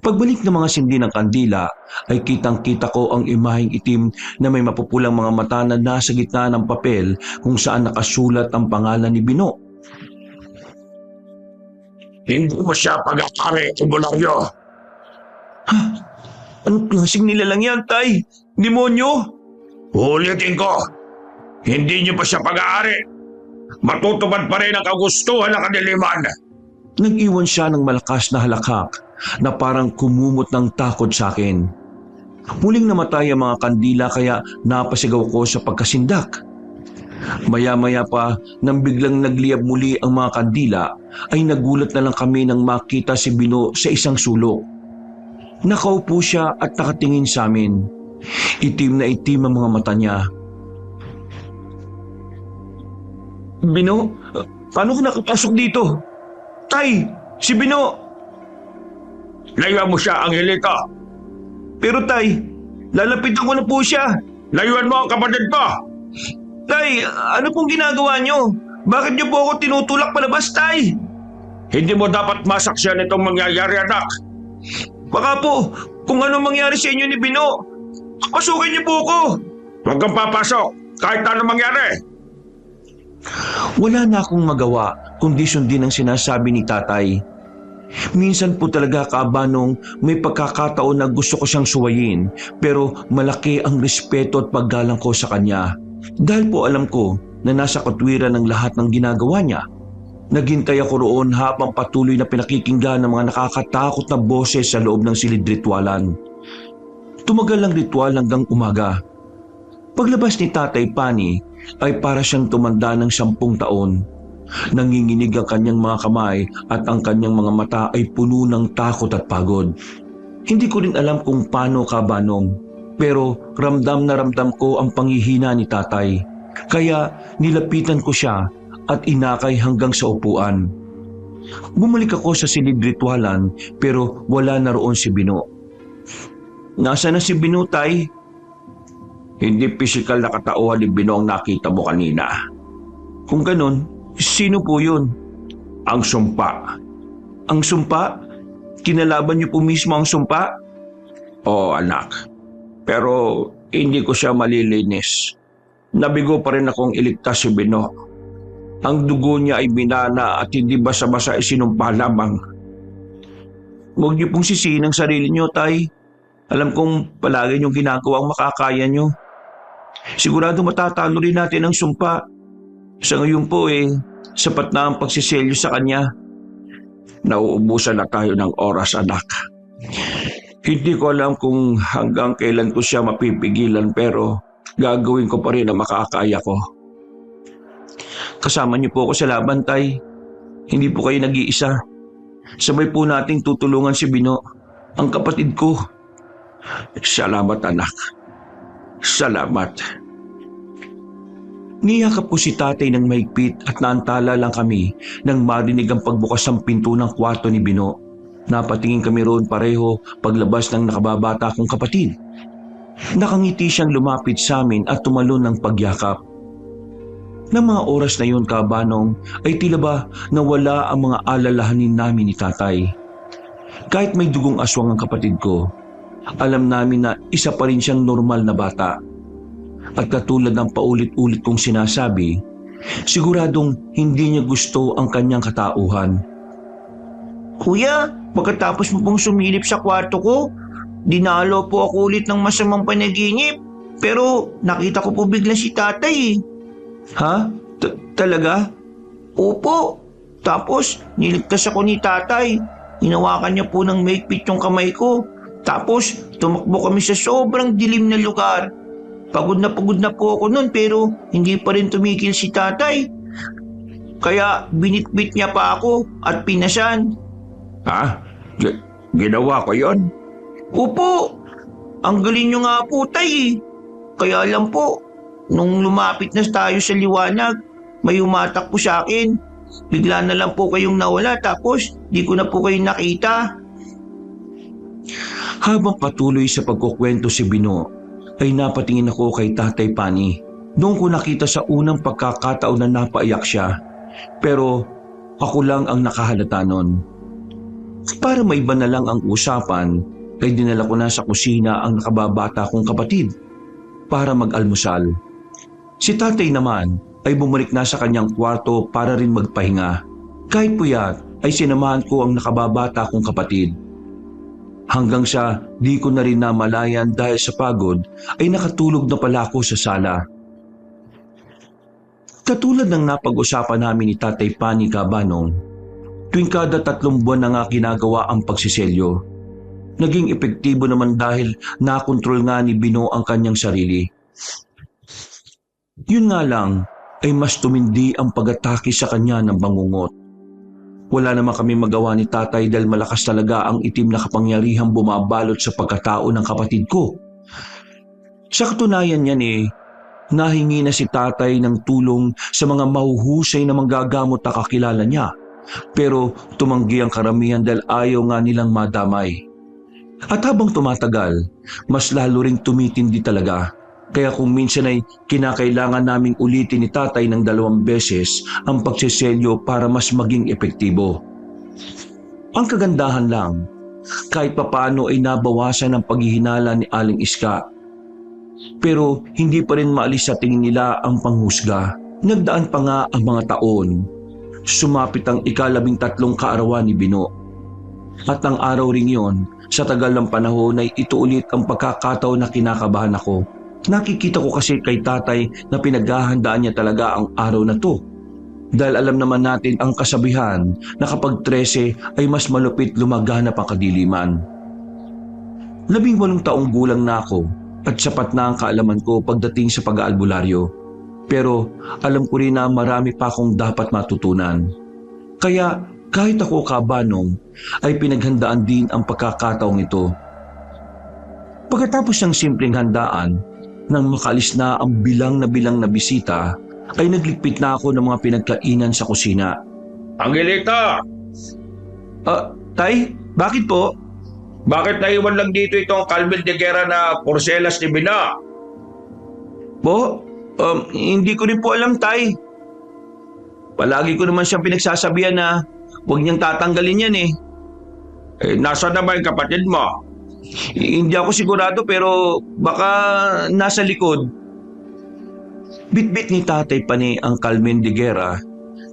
Pagbalik ng mga sindi ng kandila ay kitang-kita ko ang imaheng itim na may mapupulang mga mata na nasa gitna ng papel kung saan nakasulat ang pangalan ni Bino. Hindi mo siya pag-akari, Ibularyo. Ha? Anong klaseng nilalang yan, Tay? Demonyo? Ulitin ko, hindi niyo pa siya pag-aari. Matutupad pa rin ang kagustuhan ng kadiliman. Nag-iwan siya ng malakas na halakhak na parang kumumot ng takot sa akin. Muling namatay ang mga kandila kaya napasigaw ko sa pagkasindak. Maya-maya pa nang biglang nagliyab muli ang mga kandila ay nagulat na lang kami nang makita si Bino sa isang sulok. Nakaupo siya at nakatingin sa amin. Itim na itim ang mga mata niya. Bino, Paano ka nakapasok dito? Tay, si Bino! Layuan mo siya, Angelito. Pero tay, lalapitan ko na po siya. Layuan mo ang kapatid mo. Tay, ano pong ginagawa niyo? Bakit niyo po ako tinutulak palabas, tay? Hindi mo dapat masaksyan itong mangyayari, anak. Baka po, kung ano mangyari sa inyo ni Bino, pasukin niyo po ako. Huwag kang papasok kahit ano mangyari. Wala na akong magawa kundi sundin ang sinasabi ni tatay. Minsan po talaga kaabanong may pagkakataon na gusto ko siyang suwayin pero malaki ang respeto at paggalang ko sa kanya. Dahil po alam ko na nasa katwiran ng lahat ng ginagawa niya. Naghintay ako roon habang patuloy na pinakikinggan ng mga nakakatakot na boses sa loob ng silid ritualan. Tumagal ang ritual hanggang umaga. Paglabas ni Tatay Pani ay para siyang tumanda ng 10 taon. Nanginginig ang kanyang mga kamay at ang kanyang mga mata ay puno ng takot at pagod. Hindi ko rin alam kung paano kabanong, pero ramdam na ramdam ko ang panghihina ni tatay. Kaya nilapitan ko siya at inakay hanggang sa upuan. Bumalik ako sa silid ritualan pero wala na roon si Bino. Nasaan na si Bino, tay? Hindi pisikal na katauhan ni Bino ang nakita mo kanina. Kung ganon, sino po yun? Ang sumpa. Ang sumpa? Kinalaban niyo po mismo ang sumpa? Oo, anak. Pero hindi ko siya malilinis. Nabigo pa rin akong iligtas si Bino. Ang dugo niya ay binana at hindi basa-basa isinumpa lamang. Huwag niyo pong sisihin ang sarili niyo, tay. Alam kong palagi niyong ginagawa ang makakaya niyo. Sigurado matatalo rin natin ang sumpa. Sa ngayon po sapat na ang pagsiselyo sa kanya. Nauubusan na tayo ng oras, anak. Hindi ko alam kung hanggang kailan ko siya mapipigilan pero gagawin ko pa rin ang makakaya ko. Kasama niyo po ako sa laban, tay. Hindi po kayo nag-iisa. Sabay po nating tutulungan si Bino, ang kapatid ko. Salamat, anak. Salamat. Niyakap ko si tatay ng mahigpit at naantala lang kami nang marinig ang pagbukas ng pinto ng kwarto ni Bino. Napatingin kami roon pareho paglabas ng nakababata kong kapatid. Nakangiti siyang lumapit sa amin at tumalon ng pagyakap. Nang mga oras na yun, kabanong, ay tila ba nawala ang mga alalahanin namin ni tatay. Kahit may dugong aswang ang kapatid ko, alam namin na isa pa rin siyang normal na bata. At katulad ng paulit-ulit kong sinasabi, siguradong hindi niya gusto ang kanyang katauhan. Kuya, pagkatapos mo pong sumilip sa kwarto ko, dinalo po ako ulit ng masamang panaginip. Pero nakita ko po bigla si tatay. Ha? Talaga? Opo. Tapos niligtas ako ni tatay. Hinawakan niya po ng maigpit yung kamay ko. Tapos tumakbo kami sa sobrang dilim na lugar. Pagod na po ako noon pero hindi pa rin tumigil si tatay. Kaya binitbit niya pa ako at pinasan. Ha? Ginawa ko yon? Opo. Ang galing niyo nga po, tay. Kaya lang po, nung lumapit na tayo sa liwanag, may umatak po sa akin. Bigla na lang po kayong nawala tapos di ko na po kayo nakita. Habang patuloy sa pagkukwento si Bino, ay napatingin ako kay Tatay Pani. Noong ko nakita sa unang pagkakataon na napaiyak siya, pero ako lang ang nakahalata nun. Para maiba na lang ang usapan, ay dinala ko na sa kusina ang nakababata kong kapatid para mag-almusal. Si tatay naman ay bumalik na sa kanyang kwarto para rin magpahinga. Kahit puyat ay sinamahan ko ang nakababata kong kapatid. Hanggang sa di ko na rin namalayan dahil sa pagod ay nakatulog na pala ako sa sala. Katulad ng napag-usapan namin ni Tatay Pani kabanong, tuwing kada 3 buwan na nga ginagawa ang pagsiselyo. Naging epektibo naman dahil nakontrol nga ni Bino ang kanyang sarili. Yun nga lang ay mas tumindi ang pag-atake sa kanya ng bangungot. Wala naman kami magawa ni tatay dahil malakas talaga ang itim na kapangyarihang bumabalot sa pagkatao ng kapatid ko. Sa katunayan yan nahingi na si tatay ng tulong sa mga mahuhusay na manggagamot na kakilala niya. Pero tumanggi ang karamihan dahil ayaw nga nilang madamay. At habang tumatagal, mas lalo ring tumitindi talaga. Kaya kung minsan ay kinakailangan naming ulitin ni tatay ng 2 beses ang pagseselyo para mas maging epektibo. Ang kagandahan lang, kahit papaano ay nabawasan ang paghihinala ni Aling Iska. Pero hindi pa rin maalis sa tingin nila ang panghusga. Nagdaan pa nga ang mga taon. Sumapit ang ika-13 kaarawan ni Bino. At ang araw ring yon, sa tagal ng panahon ay ito ulit ang pagkakataon na kinakabahan ako. Nakikita ko kasi kay tatay na pinaghahandaan niya talaga ang araw na to. Dahil alam naman natin ang kasabihan na kapag 13 ay mas malupit lumaganap ang kadiliman. 18 taong gulang na ako at sapat na ang kaalaman ko pagdating sa pag-aalbularyo. Pero alam ko rin na marami pa akong dapat matutunan. Kaya kahit ako kabanong ay pinaghandaan din ang pagkakataong ito. Pagkatapos ng simpleng handaan, nang makaalis na ang bilang na bisita, ay nagligpit na ako ng mga pinagkainan sa kusina. Angelita! Tay, bakit po? Bakit naiwan lang dito itong Carmen de Guerra na porselas ni Bina? Po? Hindi ko rin po alam, tay. Palagi ko naman siyang pinagsasabihan na huwag niyang tatanggalin yan eh. Nasa na ba yung kapatid mo? Hindi ako sigurado pero baka nasa likod. Bitbit ni tatay Pani ang Carmen de Guerra.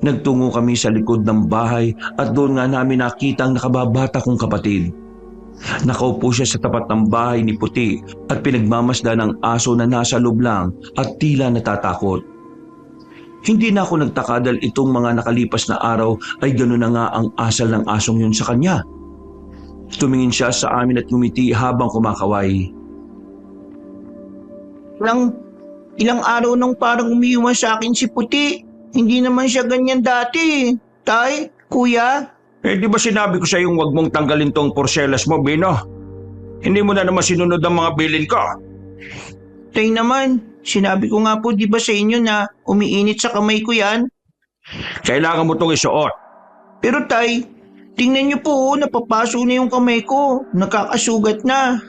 Nagtungo kami sa likod ng bahay at doon nga namin nakita ang nakababata kong kapatid. Nakaupo siya sa tapat ng bahay ni Puti at pinagmamasdan ng aso na nasa loob lang at tila natatakot. Hindi na ako nagtaka dahil itong mga nakalipas na araw ay gano'n na nga ang asal ng asong yun sa kanya. Tumingin siya sa amin at ngumiti habang kumakaway. Ilang araw nang parang umiiwan sa akin si Puti. Hindi naman siya ganyan dati. Tay, kuya. Di ba sinabi ko sa yung wag mong tanggalin tong porselas mo, Bino? Hindi mo na naman sinunod ang mga bilin ko. Tay naman, sinabi ko nga po di ba sa inyo na umiinit sa kamay ko yan? Kailangan mo itong isuot. Pero tay, tingnan niyo po, napapaso na yung kamay ko. Nakakasugat na.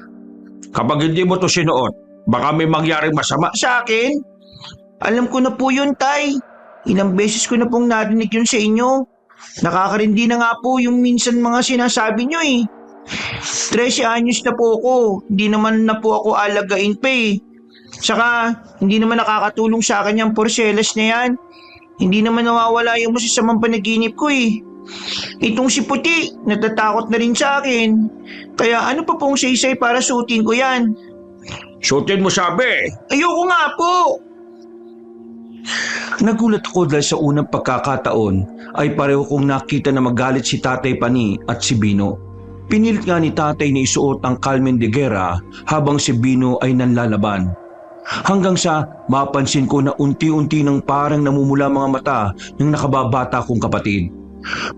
Kapag hindi mo to sinuot, baka may mangyaring masama Sa akin? Alam ko na po yun, tay. Ilang beses ko na pong narinig yun sa inyo. Nakakarindi na nga po yung minsan mga sinasabi nyo eh. 13 anyos na po ako. Hindi naman na po ako alagain pa eh. Saka, hindi naman nakakatulong sa akin yung porselas na yan. Hindi naman nawawala yung masasamang panaginip ko eh. Itong si Puti, natatakot na rin sa akin. Kaya ano pa pong saysay para suotin ko yan? Suotin mo sabi. Ayoko nga po. Nagulat ako dahil sa unang pagkakataon ay pareho kong nakita na magalit si Tatay Pani at si Bino. Pinilit nga ni Tatay na isuot ang Carmen de Guerra habang si Bino ay nanlalaban. Hanggang sa mapansin ko na unti-unti nang parang namumula mga mata ng nakababata kong kapatid.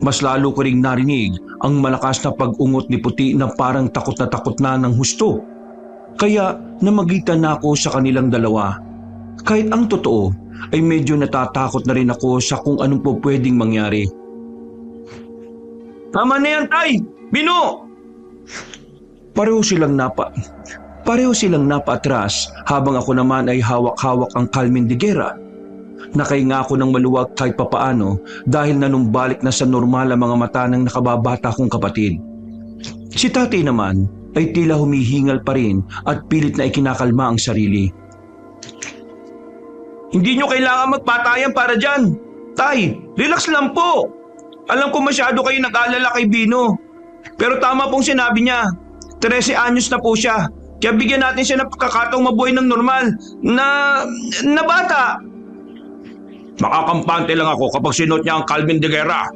Mas lalo ko ring narinig ang malakas na pag-ungot ni Puti na parang takot na ng husto. Kaya namagitan na ako sa kanilang dalawa. Kahit ang totoo ay medyo natatakot na rin ako sa kung anong po pwedeng mangyari. Tama na yan, Tay! Bino! Pareho silang napaatras habang ako naman ay hawak-hawak ang Carmen de Guerra. Nakahinga ako ng maluwag kahit papaano dahil nanumbalik na sa normal ang mga mata ng nakababata kong kapatid. Si tatay naman ay tila humihingal pa rin at pilit na ikinakalma ang sarili. Hindi nyo kailangan magpatayan para dyan. Tay, relax lang po. Alam ko masyado kayo nag-alala kay Bino. Pero tama pong sinabi niya. 13 anyos na po siya. Kaya bigyan natin siya ng pagkakataong mabuhay ng normal na bata. Makakampante lang ako kapag sinuot niya ang Carmen de Guerra.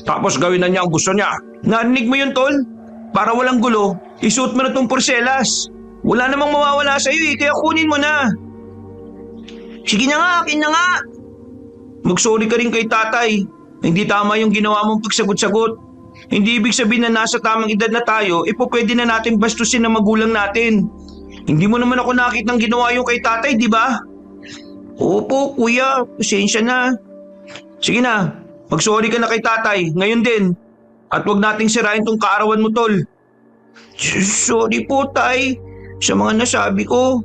Tapos gawin na niya ang gusto niya. Narinig mo yun, Tol? Para walang gulo, isuot mo na tong porselas. Wala namang mawawala sa'yo kaya kunin mo na. Sige na nga, akin na nga. Magsorry ka rin kay tatay. Hindi tama yung ginawa mong pagsagot-sagot. Hindi ibig sabihin na nasa tamang edad na tayo, pwede na natin bastusin ang magulang natin. Hindi mo naman ako nakitang ginawa yung kay tatay, di ba? Opo, kuya. Pasensya na. Sige na, mag-sorry ka na kay tatay, ngayon din. At huwag nating sirain tong kaarawan mo, tol. Sorry po, tay. Sa mga nasabi ko.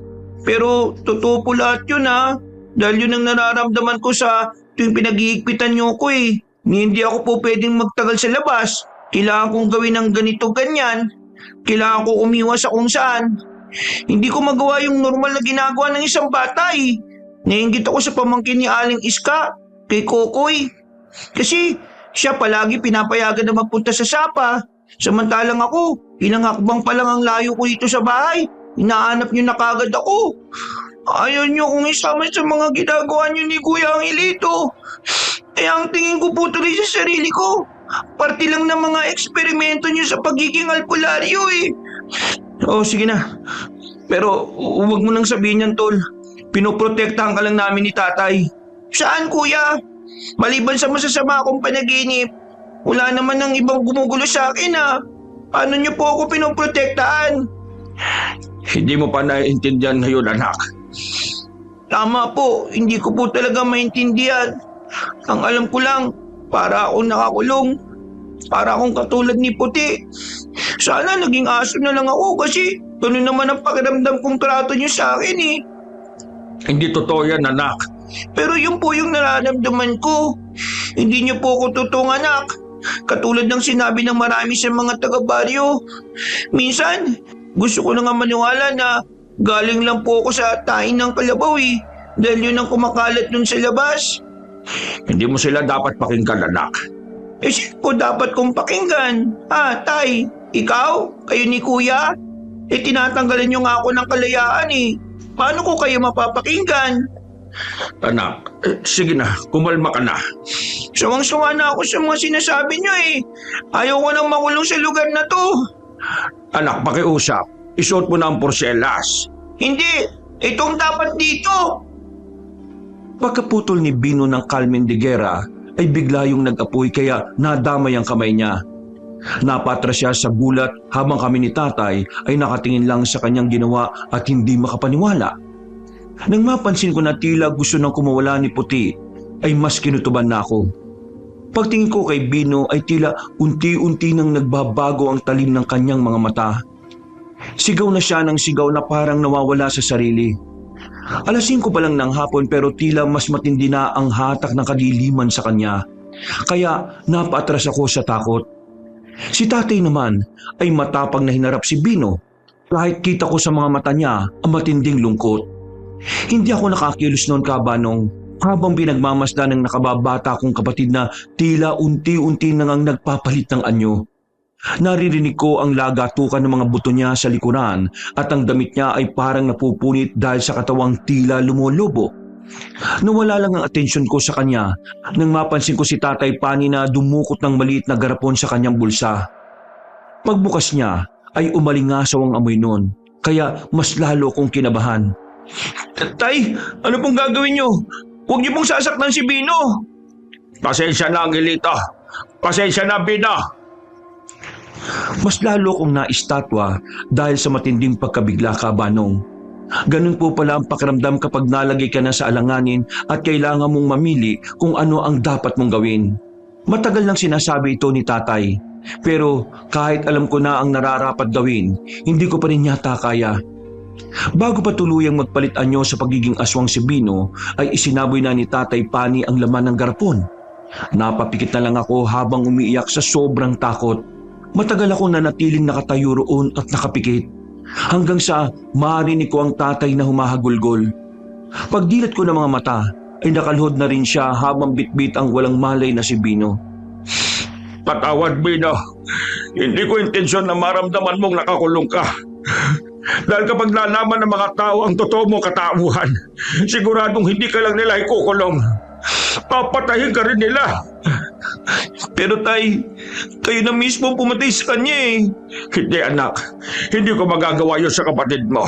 Pero totoo po lahat yun, ha. Dahil yun ang nararamdaman ko sa tuwing pinag-iigpitan niyo ko eh. Hindi ako po pwedeng magtagal sa labas. Kailangan kong gawin ng ganito ganyan. Kailangan ko umiwas sa kung saan. Hindi ko magawa yung normal na ginagawa ng isang bata eh. Naiinggit ako sa pamangkin ni Aling Iska, kay Kokoy. Kasi siya palagi pinapayagan na magpunta sa Sapa. Samantalang ako, ilang hakbang pa lang ang layo ko dito sa bahay. Hinahanap niyo na kagad ako. Ayaw niyo kong isama sa mga ginagawa niyo ni Kuya Angelito. Kaya ang tingin ko po tuloy sa sarili ko. Parte lang ng mga eksperimento niyo sa pagiging albularyo eh. Oo, sige na. Pero huwag mo nang sabihin yan, tol. Pinoprotektahan ka lang namin ni tatay. Saan kuya? Maliban sa masasama akong panaginip, wala naman ng ibang gumugulo sa akin ha. Paano niyo po ako pinoprotektahan? Hindi mo pa naiintindihan ngayon, anak. Tama po, hindi ko po talaga maintindihan. Ang alam ko lang, para akong nakakulong. Para akong katulad ni Puti. Sana naging aso na lang ako kasi ganun naman ang pakiramdam kong trato niyo sa akin eh. Hindi totoo yan, anak. Pero yun po yung nararamdaman ko. Hindi niyo po ako totoong anak. Katulad ng sinabi ng marami sa mga taga-baryo. Minsan, gusto ko na nga maniwala na galing lang po ako sa tain ng kalabaw eh. Dahil yun ang kumakalat dun sa labas. Hindi mo sila dapat pakinggan, anak. Eh sino po dapat kong pakinggan? Tay, ikaw? Kayo ni kuya? Eh tinatanggalan niyo nga ako ng kalayaan eh. Paano ko kayo mapapakinggan? Anak, sige na, kumalma ka na. Sawang-sawa na ako sa mga sinasabi niyo eh. Ayaw ko nang makulong sa lugar na to. Anak, pakiusap. Isuot mo na ang porselas. Hindi, itong dapat dito. Pagkaputol ni Bino ng Carmen de Guerra, ay bigla yung nag-apoy kaya nadamay ang kamay niya. Napatras siya sa gulat habang kami ni tatay ay nakatingin lang sa kanyang ginawa at hindi makapaniwala. Nang mapansin ko na tila gusto nang kumawala ni Puti, ay mas kinutuban na ako. Pagtingin ko kay Bino ay tila unti-unti nang nagbabago ang talim ng kanyang mga mata. Sigaw na siya ng sigaw na parang nawawala sa sarili. Alas 5 pa lang ng hapon pero tila mas matindi na ang hatak ng kadiliman sa kanya. Kaya napaatras ako sa takot. Si tatay naman ay matapang na hinarap si Bino kahit kita ko sa mga mata niya ang matinding lungkot. Hindi ako nakakilos noon kabanong habang pinagmamasdan ng nakababata kong kapatid na tila unti-unti nang nagpapalit ng anyo. Naririnig ko ang lagatukan ng mga buto niya sa likuran at ang damit niya ay parang napupunit dahil sa katawang tila lumolobo. Nawala lang ang atensyon ko sa kanya nang mapansin ko si Tatay Pani na dumukot ng maliit na garapon sa kanyang bulsa. Pagbukas niya ay umalingasaw ang amoy nun, kaya mas lalo kong kinabahan. Tay, ano pong gagawin niyo? Huwag niyo pong sasaktan si Bino. Pasensya na, Angelito. Pasensya na, Bino. Mas lalo kong naistatwa dahil sa matinding pagkabigla kabanong. Ganun po pala ang pakiramdam kapag nalagay ka na sa alanganin at kailangan mong mamili kung ano ang dapat mong gawin. Matagal nang sinasabi ito ni tatay, pero kahit alam ko na ang nararapat gawin, hindi ko pa rin yata kaya. Bago pa tuluyang magpalit anyo sa pagiging aswang si Bino, ay isinaboy na ni Tatay Pani ang laman ng garapon. Napapikit na lang ako habang umiiyak sa sobrang takot. Matagal akong nanatiling nakatayo roon at nakapikit. Hanggang sa marinig ko ang tatay na humahagulgol. Pagdilat ko ng mga mata, ay nakalhod na rin siya habang bitbit ang walang malay na si Bino. Patawad, Bino. Hindi ko intensyon na maramdaman mong nakakulong ka. Dahil kapag nalaman ng mga tao ang totoo mong katauhan, siguradong hindi ka lang nila ikukulong. Papatayin ka rin nila. Pero tay, kayo na mismo pumatay sa kanya eh. Hindi, anak. Hindi ko magagawa yun sa kapatid mo.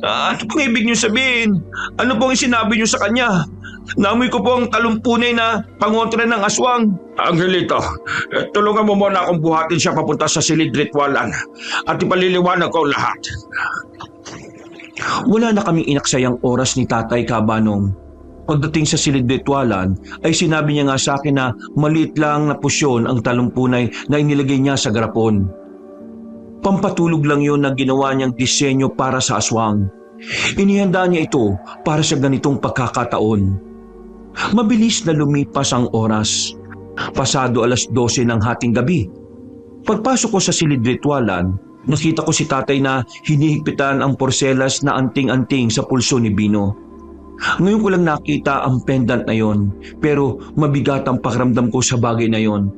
Ano pong ibig niyo sabihin? Ano pong sinabi niyo sa kanya? Namoy ko po ang talumpunay na pangontra ng aswang. Angelito, tulungan mo muna akong buhatin siya papunta sa silid ritwalan at ipaliliwanag ko lahat. Wala na kaming inaksayang oras ni Tatay Kabanong. Pagdating sa silid-ritualan ay sinabi niya nga sa akin na maliit lang na pusyon ang talumpunay na inilagay niya sa garapon. Pampatulog lang yon na ginawa niyang disenyo para sa aswang. Inihanda niya ito para sa ganitong pagkakataon. Mabilis na lumipas ang oras. Pasado 12:00 ng hating gabi. Pagpasok ko sa silid-ritualan, nakita ko si tatay na hinihigpitan ang porselas na anting-anting sa pulso ni Bino. Ngayon ko lang nakita ang pendant na yon, pero mabigat ang pakiramdam ko sa bagay na yon.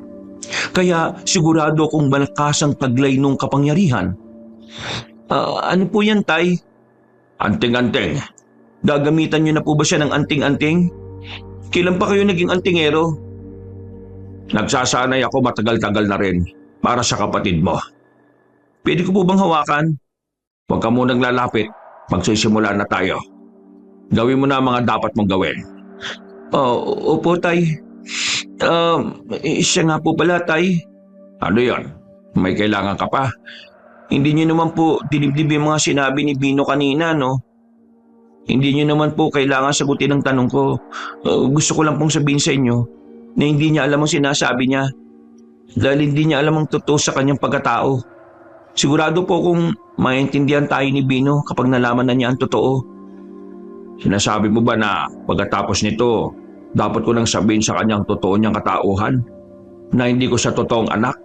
Kaya sigurado kong malakas ang taglay nung kapangyarihan. Ano po yan, tay? Anting-anting. Gagamitan niyo na po ba siya ng anting-anting? Kailan pa kayo naging antingero? Nagsasanay ako matagal-tagal na rin para sa kapatid mo. Pwede ko po bang hawakan? Huwag ka munang lalapit. Magsisimula na tayo. Gawin mo na ang mga dapat mong gawin. Opo, tay. Siya nga po pala, tay. Ano yon? May kailangan ka pa? Hindi niyo naman po dinibdib yung mga sinabi ni Bino kanina, no? Hindi niyo naman po kailangan sagutin ang tanong ko. Gusto ko lang pong sabihin sa inyo na hindi niya alam ang sinasabi niya. Dahil hindi niya alam ang totoo sa kanyang pagkatao. Sigurado po kung maintindihan tayo ni Bino kapag nalaman na niya ang totoo. Sinasabi mo ba na pagkatapos nito, dapat ko nang sabihin sa kanyang totoo niyang katauhan? Na hindi ko siya totoong anak?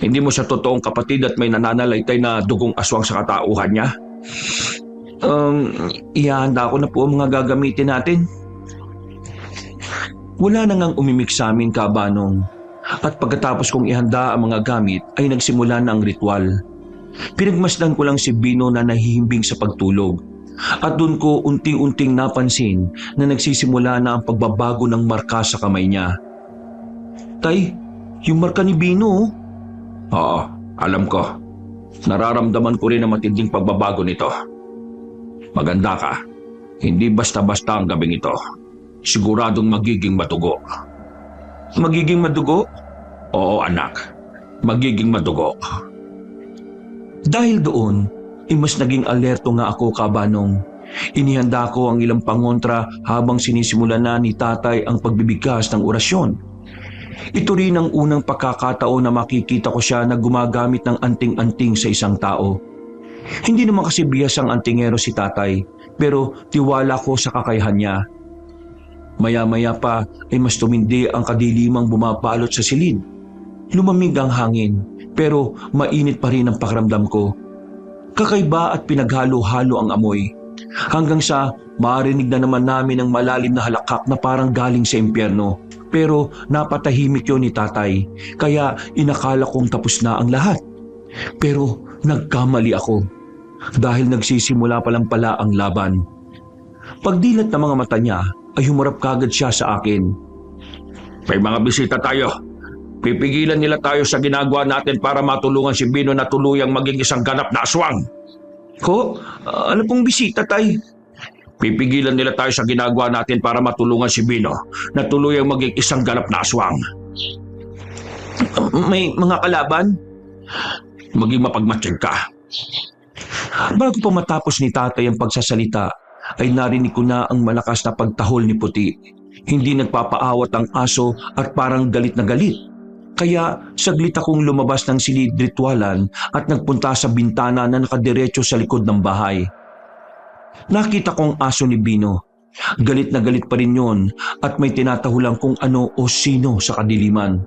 Hindi mo siya totoong kapatid at may nananalaytay na dugong aswang sa katauhan niya? Ihahanda ko na po ang mga gagamitin natin. Wala na ngang umimik sa amin, Kabanong. At pagkatapos kong ihanda ang mga gamit ay nagsimula na ang ritual. Pinagmasdan ko lang si Bino na nahihimbing sa pagtulog. At doon ko unti-unting napansin na nagsisimula na ang pagbabago ng marka sa kamay niya. Tay, yung marka ni Bino. Oo, alam ko. Nararamdaman ko rin ang matinding pagbabago nito. Maganda ka. Hindi basta-basta ang gabing ito. Siguradong magiging madugo. Magiging madugo? Oo, anak. Magiging madugo. Dahil doon, mas naging alerto nga ako, Kabanong. Inihanda ko ang ilang pangontra habang sinisimula na ni tatay ang pagbibigkas ng orasyon. Ito rin ang unang pagkakataon na makikita ko siya na gumagamit ng anting-anting sa isang tao. Hindi naman kasi bihas ang antingero si tatay, pero tiwala ko sa kakayahan niya. Maya-maya pa ay mas tumindi ang kadilimang bumabalot sa silid. Lumamig ang hangin, pero mainit pa rin ang pakiramdam ko. Kakaiba at pinaghalo-halo ang amoy. Hanggang sa marinig na naman namin ang malalim na halakak na parang galing sa impyerno. Pero napatahimik yun ni tatay, kaya inakala kong tapos na ang lahat. Pero nagkamali ako, dahil nagsisimula pa lang pala ang laban. Pagdilat ng mga mata niya, ay humarap kagad siya sa akin. May mga bisita tayo. Pipigilan nila tayo sa ginagawa natin para matulungan si Bino na tuluyang maging isang ganap na aswang. Ko? Ano pong bisita, tay? Pipigilan nila tayo sa ginagawa natin para matulungan si Bino na tuluyang maging isang ganap na aswang. May mga kalaban? Maging mapagmatsyag ka. Bago pa matapos ni tatay ang pagsasalita, ay narinig ko na ang malakas na pagtahol ni Puti. Hindi nagpapaawat ang aso at parang galit na galit. Kaya saglit akong lumabas ng silid-ritualan at nagpunta sa bintana na nakadiretso sa likod ng bahay. Nakita ko ang aso ni Bino. Galit na galit pa rin yon at may tinatahulang kung ano o sino sa kadiliman.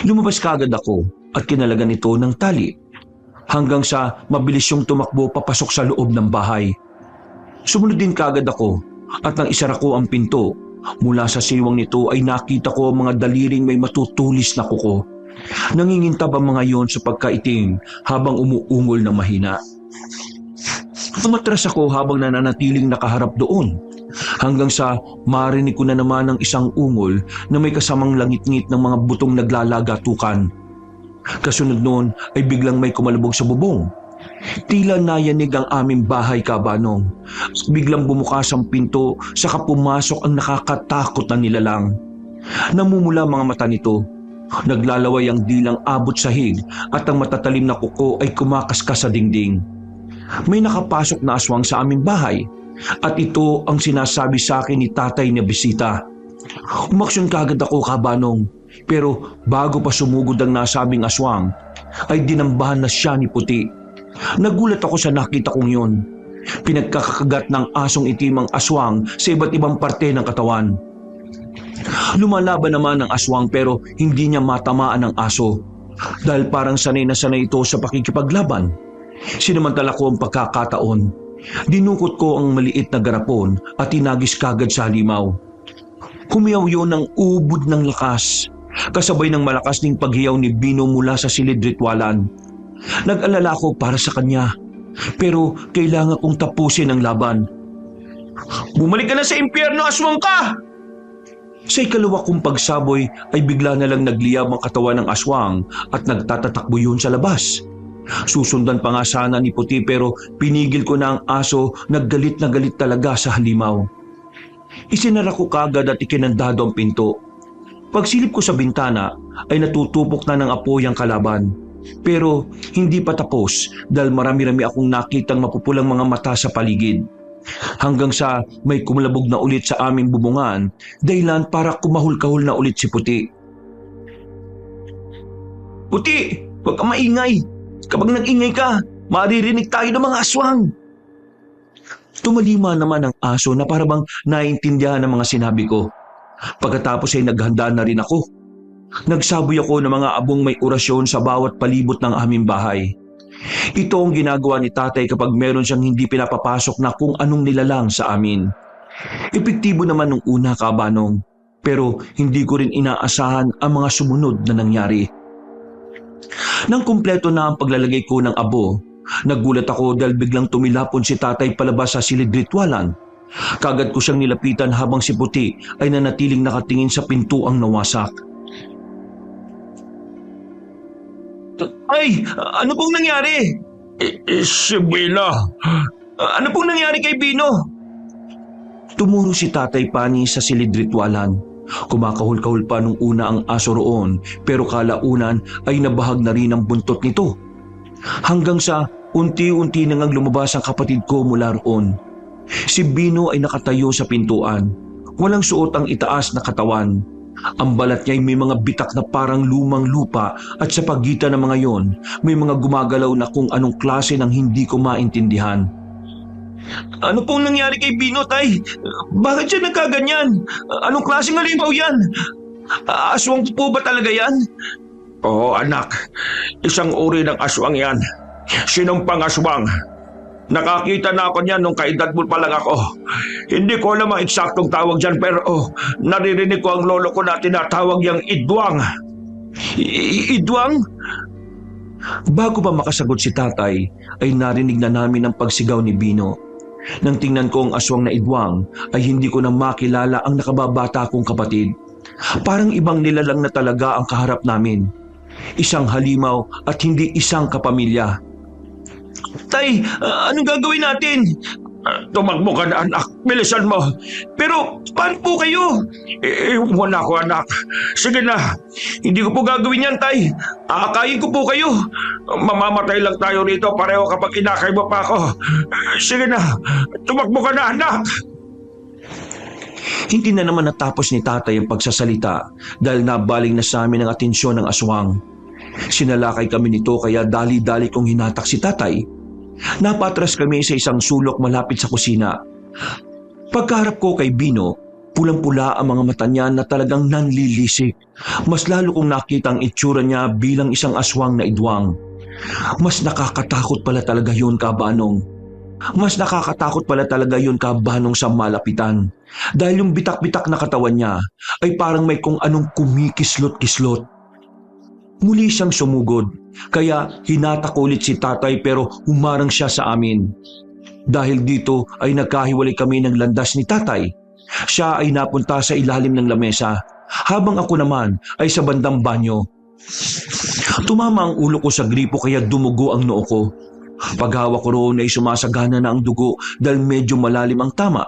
Lumabas kaagad ako at kinalagan ito ng tali. Hanggang sa mabilis yung tumakbo papasok sa loob ng bahay. Sumunod din kaagad ako at nang isara ko ang pinto, mula sa siwang nito ay nakita ko ang mga daliring may matutulis na kuko. Nangingintab ang mga yon sa pagkaitim habang umuungol ng mahina. Tumatras ako habang nananatiling nakaharap doon hanggang sa marinig ko na naman ang isang ungol na may kasamang langit-ngit ng mga butong naglalagatukan. Kasunod noon ay biglang may kumalubog sa bubong. Tila nayanig ang aming bahay, Kabanong. Biglang bumukas ang pinto, saka pumasok ang nakakatakot na nilalang. Namumula mga mata nito. Naglalaway ang dilang abot sahig at ang matatalim na kuko ay kumakaskas sa dingding. May nakapasok na aswang sa aming bahay At ito ang sinasabi sa akin ni tatay na bisita. Umaksyon kagad ako, Kabanong, pero bago pa sumugod ang nasabing aswang, ay dinambahan na siya ni Puti. Nagulat ako sa nakita kong yun. Pinagkakagat ng asong itim ang aswang sa iba't ibang parte ng katawan. Lumalaban naman ang aswang pero hindi niya matamaan ang aso dahil parang sanay na sanay ito sa pakikipaglaban. Sinamantala ko ang pagkakataon. Dinukot ko ang maliit na garapon at tinagis kagad sa halimaw. Humiyaw yun ng ubod ng lakas, kasabay ng malakas ding paghiyaw ni Bino mula sa silid ritwalan. Nag-alala ko para sa kanya, pero kailangan kong tapusin ang laban. Bumalik ka na sa impyerno, aswang ka! Sa ikalawa kong pagsaboy ay bigla na lang nagliyab ang katawan ng aswang at nagtatatakbo yun sa labas. Susundan pa nga sana ni Puti pero pinigil ko na ang aso, naggalit na galit talaga sa halimaw. Isinara ko kagad at ikinandado ang pinto. Pagsilip ko sa bintana ay natutupok na ng apoy ang kalaban. Pero hindi pa tapos dahil marami-rami akong nakitang mapupulang mga mata sa paligid. Hanggang sa may kumalabog na ulit sa aming bubungan, dahilan para kumahul-kahul na ulit si Puti. Puti, huwag kang maingay. Kapag nag-ingay ka, maririnig tayo ng mga aswang. Tumalima naman ang aso na parabang naiintindihan ng mga sinabi ko. Pagkatapos ay naghanda na rin ako. Nagsaboy ako ng mga abong may orasyon sa bawat palibot ng aming bahay. Ito ang ginagawa ni tatay kapag meron siyang hindi pinapapasok na kung anong nilalang sa amin. Epektibo naman nung una, Kabanong, pero hindi ko rin inaasahan ang mga sumunod na nangyari. Nang kumpleto na ang paglalagay ko ng abo, nagulat ako dahil biglang tumilapon si tatay palabas sa silid ritwalan. Kagad ko siyang nilapitan habang si Puti ay nanatiling nakatingin sa pintuang nawasak. Ay, ano pong nangyari? Si Bino. Ano pong nangyari kay Bino? Tumuro si Tatay Pani sa silid ritwalan. Kumakahul-kahul pa nung una ang aso roon pero kalaunan ay nabahag na rin ang buntot nito. Hanggang sa unti-unti na ngang lumabas ang kapatid ko mula roon. Si Bino ay nakatayo sa pintuan. Walang suot ang itaas na katawan. Ang balat niya ay may mga bitak na parang lumang lupa at sa pagitan ng mga yon may mga gumagalaw na kung anong klase ng hindi ko maintindihan. Ano pong nangyari kay Bino, Tay? Bakit siya nagkaganyan? Anong klaseng halimaw yan? Aswang po ba talaga yan? Oo, anak. Isang uri ng aswang yan. Sinumpang aswang. Nakakita na ako niyan nung kaedad mo pa lang ako. Hindi ko alam ang eksaktong tawag dyan pero naririnig ko ang lolo ko na tinatawag yung idwang. Idwang? Bago pa makasagot si tatay ay narinig na namin ang pagsigaw ni Bino. Nang tingnan ko ang aswang na idwang ay hindi ko na makilala ang nakababata kong kapatid. Parang ibang nilalang na talaga ang kaharap namin. Isang halimaw at hindi isang kapamilya. Tay, anong gagawin natin? Tumakbo ka na anak, bilisan mo. Pero paano po kayo? Iwan ako anak. Sige na, hindi ko po gagawin yan tay. Aakayin ko po kayo. Mamamatay lang tayo rito pareho kapag inakay mo pa ako. Sige na, tumakbo ka na anak. Hindi na naman natapos ni tatay ang pagsasalita dahil nabaling na sa amin ang atensyon ng aswang. Sinalakay kami nito kaya dali-dali kong hinatak si tatay. Napatras kami sa isang sulok malapit sa kusina. Pagkaharap ko kay Bino, pulang-pula ang mga mata niya na talagang nanlilisik. Mas lalo kong nakita ang itsura niya bilang isang aswang na idwang. Mas nakakatakot pala talaga yun, Kabanong. Mas nakakatakot pala talaga yun, Kabanong, sa malapitan. Dahil yung bitak-bitak na katawan niya ay parang may kung anong kumikislot-kislot. Muli siyang sumugod, kaya hinatak ulit si tatay pero humarang siya sa amin. Dahil dito ay nagkahiwalay kami ng landas ni tatay. Siya ay napunta sa ilalim ng lamesa, habang ako naman ay sa bandang banyo. Tumama ang ulo ko sa gripo kaya dumugo ang noo ko. Paghawak ko roon ay sumasagana na ang dugo dahil medyo malalim ang tama.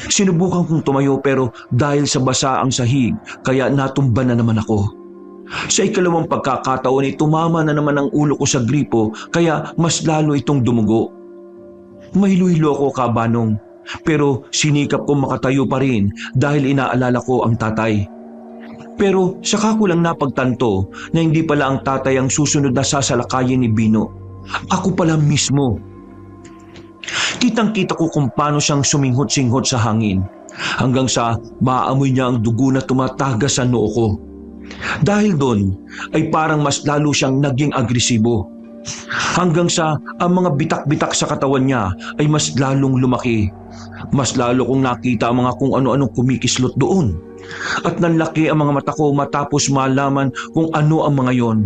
Sinubukan kong tumayo pero dahil sa basa ang sahig kaya natumba na naman ako. Sa ikalawang pagkakataon ay tumama na naman ang ulo ko sa gripo kaya mas lalo itong dumugo. Mahilo-hilo ako, Kabanong. pero sinikap kong makatayo pa rin dahil inaalala ko ang tatay. Pero saka ko lang napagtanto na hindi pala ang tatay ang susunod na sasalakayin ni Bino. Ako pala mismo. Kitang-kita ko kung paano siyang suminghot-singhot sa hangin hanggang sa maamoy niya ang dugo na tumatagas sa noo ko. Dahil doon ay parang mas lalo siyang naging agresibo. Hanggang sa ang mga bitak-bitak sa katawan niya ay mas lalong lumaki. Mas lalo kong nakita ang mga kung ano-anong kumikislot doon. At nanlaki ang mga mata ko matapos malaman kung ano ang mga yon.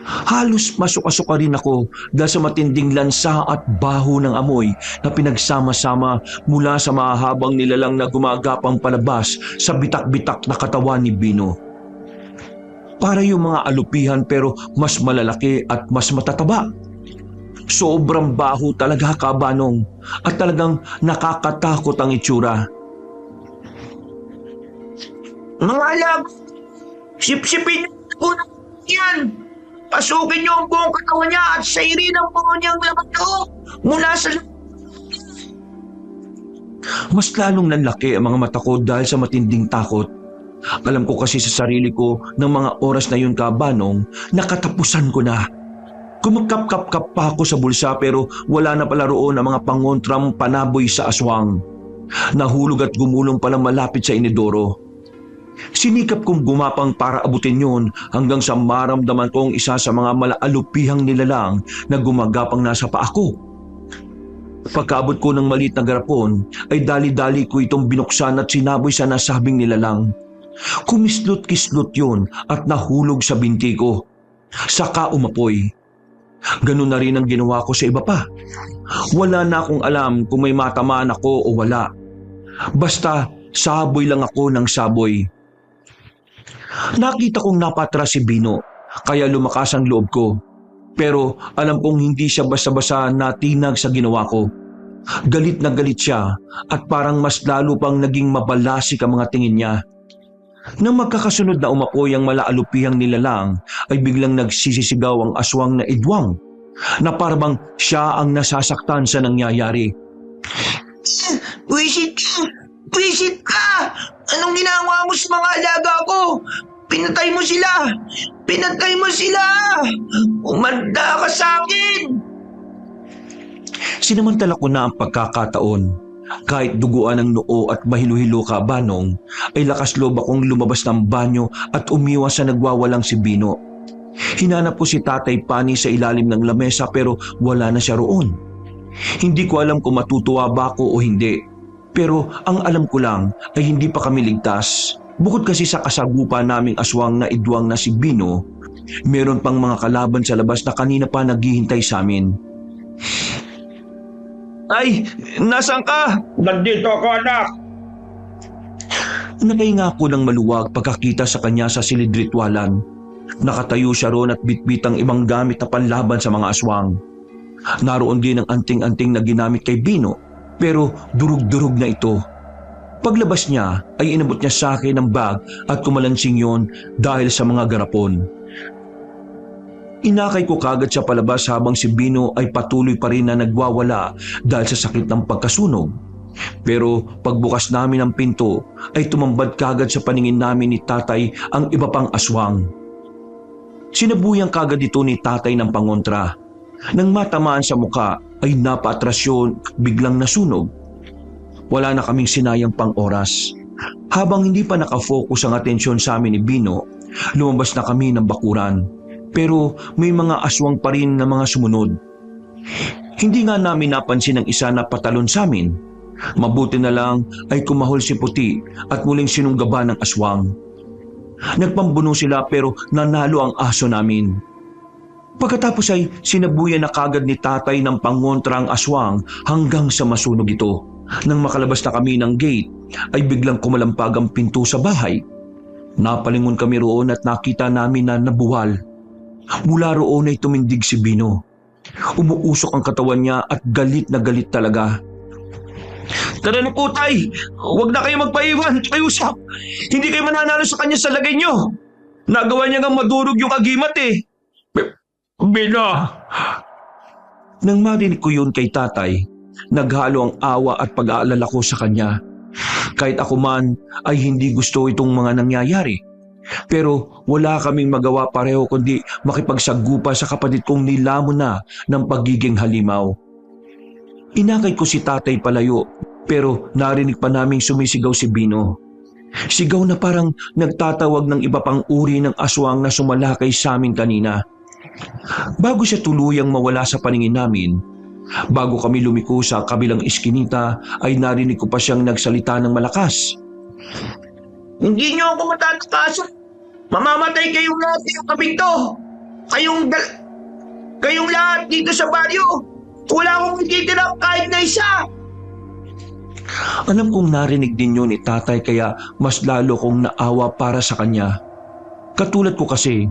Halos masuka-suka rin ako dahil sa matinding lansa at baho ng amoy na pinagsama-sama mula sa mahahabang nilalang na gumagapang palabas sa bitak-bitak na katawan ni Bino. Para yung mga alupihan pero mas malalaki at mas matataba. Sobrang baho talaga, Kabanong, at talagang nakakatakot ang itsura. Mga alag, sipsipin ko na yan. Pasukin niyo ang buong katawan niya at sairin ang buo niyang laman loob mula sa... Mas lalong nanlaki ang mga mata ko dahil sa matinding takot. Alam ko kasi sa sarili ko ng mga oras na yun, Kabanong, nakatapusan ko na. Kumakap-kap-kap pa ako sa bulsa pero wala na pala roon ang mga pangontrang panaboy sa aswang. Nahulog at gumulong pala malapit sa inidoro. Sinikap kong gumapang para abutin yun hanggang sa maramdaman kong isa sa mga malaalupihang nilalang na gumagapang nasa paa ko. Pagkaabot ko ng maliit na garapon ay dali-dali ko itong binuksan at sinaboy sa nasabing nilalang. Kumislot-kislot yun at nahulog sa binti ko. Saka umapoy. Ganun na rin ang ginawa ko sa iba pa. Wala na akong alam kung may matamaan ako o wala. Basta saboy lang ako ng saboy. Nakita kong napatras si Bino, kaya lumakas ang loob ko. Pero alam kong hindi siya basta-basta natinag sa ginawa ko. Galit na galit siya at parang mas lalo pang naging mabalasik ang mga tingin niya. Nang magkakasunod na umapoy ang malaalupihang nilalang ay biglang nagsisisigaw ang aswang na Idwang na parang siya ang nasasaktan sa nangyayari. Wisit ka! Wisit ka! Anong ginagawa mo sa mga alaga ko? Pinatay mo sila! Pinatay mo sila! Umanda ka sa akin! Sinamantala ko na ang pagkakataon. Kahit duguan ang noo at mahilo-hilo, Kabanong, ay lakas loob akong lumabas ng banyo at umiwas sa nagwawalang si Bino. Hinanap ko si Tatay Pani sa ilalim ng lamesa pero wala na siya roon. Hindi ko alam kung matutuwa ba ako o hindi. Pero ang alam ko lang ay hindi pa kami ligtas. Bukod kasi sa kasagupa naming aswang na Idwang na si Bino, meron pang mga kalaban sa labas na kanina pa naghihintay sa amin. Ay, nasaan ka? Nandito ako, anak. Nakahinga ako ng maluwag pagkakita sa kanya sa silid-ritwalan. Nakatayo siya roon at bitbit ang ibang gamit na panlaban sa mga aswang. Naroon din ang anting-anting na ginamit kay Bino, pero durug-durug na ito. Paglabas niya ay inabot niya sa akin ang bag at kumalansing yon dahil sa mga garapon. Inakay ko kagad siya palabas habang si Bino ay patuloy pa rin na nagwawala dahil sa sakit ng pagkasunog. Pero pagbukas namin ng pinto ay tumambad kagad sa paningin namin ni Tatay ang iba pang aswang. Sinabuyan kagad ito ni Tatay ng pangontra. Nang matamaan sa muka ay napaatras yun biglang nasunog. Wala na kaming sinayang pang oras. Habang hindi pa nakafocus ang atensyon sa amin ni Bino, lumabas na kami ng bakuran. Pero may mga aswang pa rin na mga sumunod. Hindi nga namin napansin ang isa na patalon sa amin. Mabuti na lang ay kumahol si Puti at muling sinunggaba ng aswang. Nagpambuno sila pero nanalo ang aso namin. Pagkatapos ay sinabuyan na kagad ni Tatay ng pangontra ang aswang hanggang sa masunog ito. Nang makalabas na kami ng gate ay biglang kumalampag ang pinto sa bahay. Napalingon kami roon at nakita namin na nabuwal. Mula roon ay tumindig si Bino. Umuusok ang katawan niya at galit na galit talaga. Tara na po, Tay. Huwag na kayo magpaiwan. Pakiusap. Hindi kayo mananalo sa kanya sa lagay nyo. Nagawa niya nga madurog yung agimat eh. Bino. Nang marinig ko yun kay Tatay, naghalo ang awa at pag-aalala ko sa kanya. Kahit ako man ay hindi gusto itong mga nangyayari. Pero wala kaming magawa pareho kundi makipagsagupa sa kapatid kong nilamon na ng pagiging halimaw. Inakay ko si tatay palayo pero narinig pa naming sumisigaw si Bino. Sigaw na parang nagtatawag ng iba pang uri ng aswang na sumalakay sa amin kanina. Bago siya tuluyang mawala sa paningin namin, bago kami lumiko sa kabilang iskinita ay narinig ko pa siyang nagsalita ng malakas. Hindi niyo ako matatakasan. Mamamatay kayong lahat ngayong gabing to. Kayong lahat dito sa baryo. Wala akong ititira kahit na isa. Alam kong narinig din yun ni tatay kaya mas lalo kong naawa para sa kanya. Katulad ko kasi,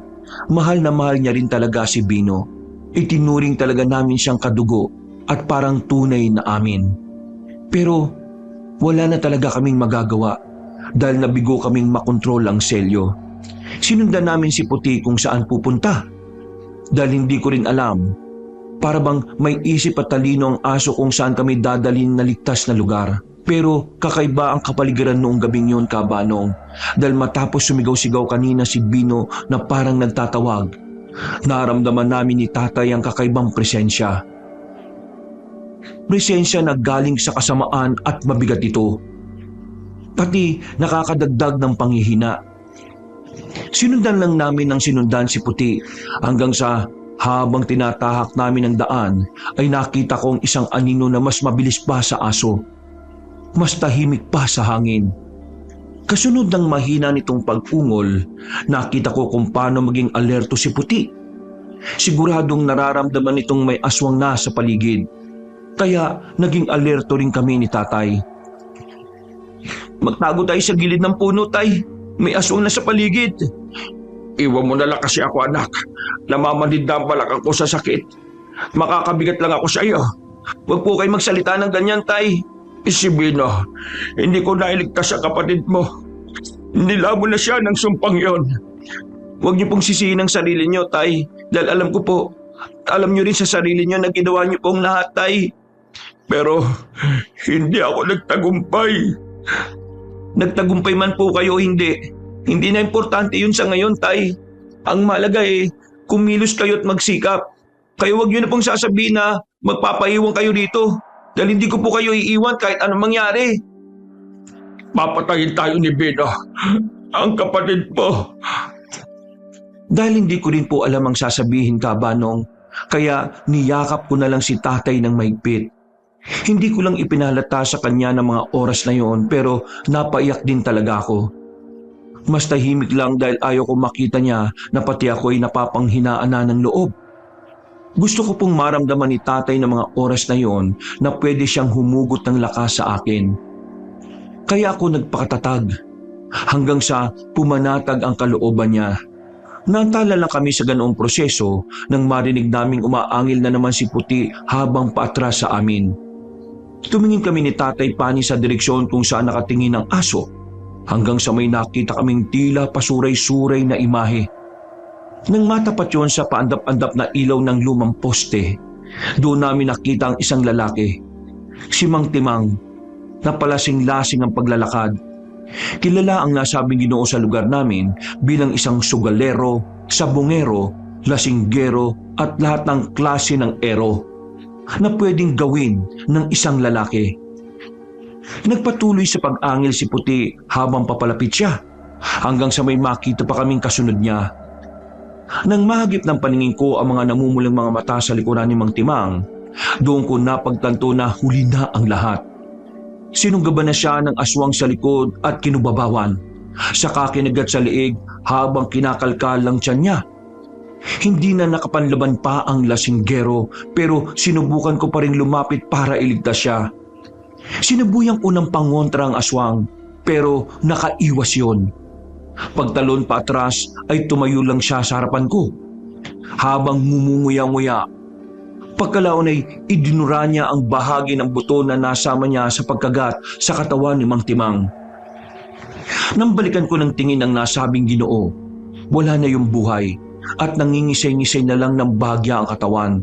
mahal na mahal niya rin talaga si Bino. Itinuring talaga namin siyang kadugo at parang tunay na amin. Pero wala na talaga kaming magagawa dahil nabigo kaming makontrol ang selyo. Sinundan namin si Puti kung saan pupunta. Dahil hindi ko rin alam, para bang may isip at talino ang aso kung saan kami dadalhin na ligtas na lugar. Pero kakaiba ang kapaligiran noong gabing yun, Kabanong, dahil matapos sumigaw-sigaw kanina si Bino na parang nagtatawag, naramdaman namin ni tatay ang kakaibang presensya. Presensya na galing sa kasamaan at mabigat ito. Pati nakakadagdag ng panghihina. Sinundan lang namin ng sinundan si Puti hanggang sa habang tinatahak namin ang daan ay nakita kong isang anino na mas mabilis pa sa aso. Mas tahimik pa sa hangin. Kasunod ng mahina nitong pag-ungol, nakita ko kung paano maging alerto si Puti. Siguradong nararamdaman nitong may aswang na sa paligid. Kaya naging alerto rin kami ni tatay. Magtago tayo sa gilid ng puno, tay. May aswang na sa paligid. Iwan mo na lang kasi ako, anak. Namamanid na ang balakang ko sa sakit. Makakabigat lang ako sa iyo. Huwag po kayo magsalita ng ganyan, tay. Si Bino, hindi ko nailigtas sa kapatid mo. Nilabo na siya ng sumpang yon. Huwag niyo pong sisihin ang sarili niyo, tay. Dahil alam ko po, alam niyo rin sa sarili niyo na ginawa niyo pong lahat, tay. Pero hindi ako nagtagumpay. Nagtagumpay man po kayo o hindi na importante yun sa ngayon, tay. Ang mahalaga kumilos kayo at magsikap. Kaya huwag niyo na pong sasabihin na magpapaiwan kayo dito. Dahil hindi ko po kayo iiwan kahit anong mangyari. Papatayin tayo ni Bino, ang kapatid mo. Dahil hindi ko rin po alam ang sasabihin, Kabanong, kaya niyakap ko na lang si tatay ng mahigpit. Hindi ko lang ipinalata sa kanya ng mga oras na yon pero napaiyak din talaga ako. Mas tahimik lang dahil ayaw ko makita niya na pati ako ay napapanghinaan na ng loob. Gusto ko pong maramdaman ni tatay ng mga oras na yon na pwede siyang humugot ng lakas sa akin. Kaya ako nagpakatatag hanggang sa pumanatag ang kalooban niya. Natala lang kami sa ganoong proseso nang marinig naming umaangil na naman si Puti habang paatras sa amin. Tumingin kami ni tatay pani sa direksyon kung saan nakatingin ang aso hanggang sa may nakita kaming tila pasuray-suray na imahe. Nang matapat yon sa paandap-andap na ilaw ng lumang poste, doon namin nakita ang isang lalaki. Si Mang Timang, na palasing-lasing ang paglalakad. Kilala ang nasabing Ginoo sa lugar namin bilang isang sugalero, sabongero, lasinggero at lahat ng klase ng ero na pwedeng gawin ng isang lalaki. Nagpatuloy sa pag-angil si Puti habang papalapit siya hanggang sa may makita pa kaming kasunod niya. Nang mahagip ng paningin ko ang mga namumulang mga mata sa likuran ni Mang Timang, doon ko napagtanto na huli na ang lahat. Sinunggaban na siya ng aswang sa likod at kinubabawan. Saka kinagat sa liig habang kinakalkal lang tiyan niya. Hindi na nakapanlaban pa ang lasinggero pero sinubukan ko pa rin lumapit para iligtas siya. Sinubuyang ko ng pangontra ang aswang pero nakaiwas yon. Pagtalon pa atras ay tumayo lang siya sa harapan ko. Habang ngumunguya-nguya, pagkalaon ay idinura niya ang bahagi ng buto na nasama niya sa pagkagat sa katawan ni Mang Timang. Nang balikan ko ng tingin ang nasabing Ginoo, wala na yung buhay at nangingisay-ngisay na lang ng bahagya ang katawan.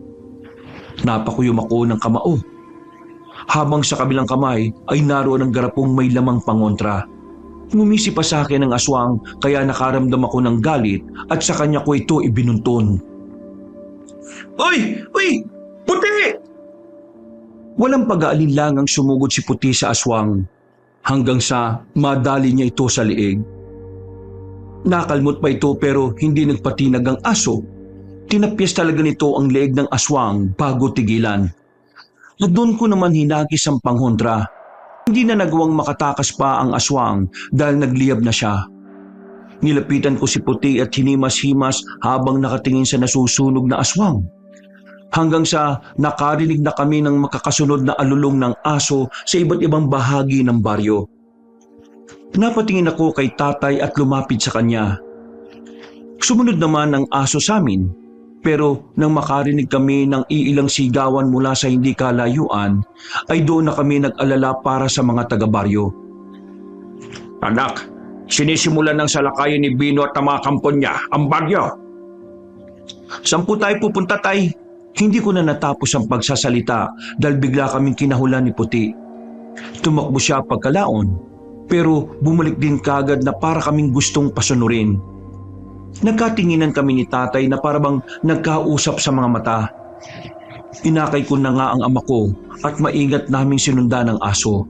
Napakuyom ako ng kamao. habang sa kabilang kamay ay naroon ang garapong may lamang pangontra. Ngumisi pa sa akin ang aswang kaya nakaramdam ako ng galit at sa kanya ko ito ibinunton. Uy! Uy! Puti! Walang pag-aalinlangang sumugod si Puti sa aswang hanggang sa madali niya ito sa liig. Nakalmot pa ito pero hindi nagpatinag ang aso. Tinapyas talaga nito ang leeg ng aswang bago tigilan. At doon ko naman hinagis ang panghontra. Hindi na nagawang makatakas pa ang aswang dahil nagliyab na siya. Nilapitan ko si Puti at hinimas-himas habang nakatingin sa nasusunog na aswang. Hanggang sa nakarinig na kami ng makakasunod na alulong ng aso sa iba't ibang bahagi ng baryo. Napatingin ako kay tatay at lumapit sa kanya. Sumunod naman ang aso sa amin, pero nang makarinig kami ng iilang sigawan mula sa hindi kalayuan, ay doon na kami nag-alala para sa mga taga-baryo. Anak, sinisimulan ng salakayin ni Bino at ang mga kampon niya ang baryo. Saan po tayo pupunta, tay? Hindi ko na natapos ang pagsasalita dahil bigla kaming kinahulan ni Puti. Tumakbo siya pagkalaon, pero bumalik din kagad na para kaming gustong pasunurin. Nagkatinginan kami ni tatay na parabang nagkausap sa mga mata. Inakay ko na nga ang ama ko at maingat naming sinundan ng aso.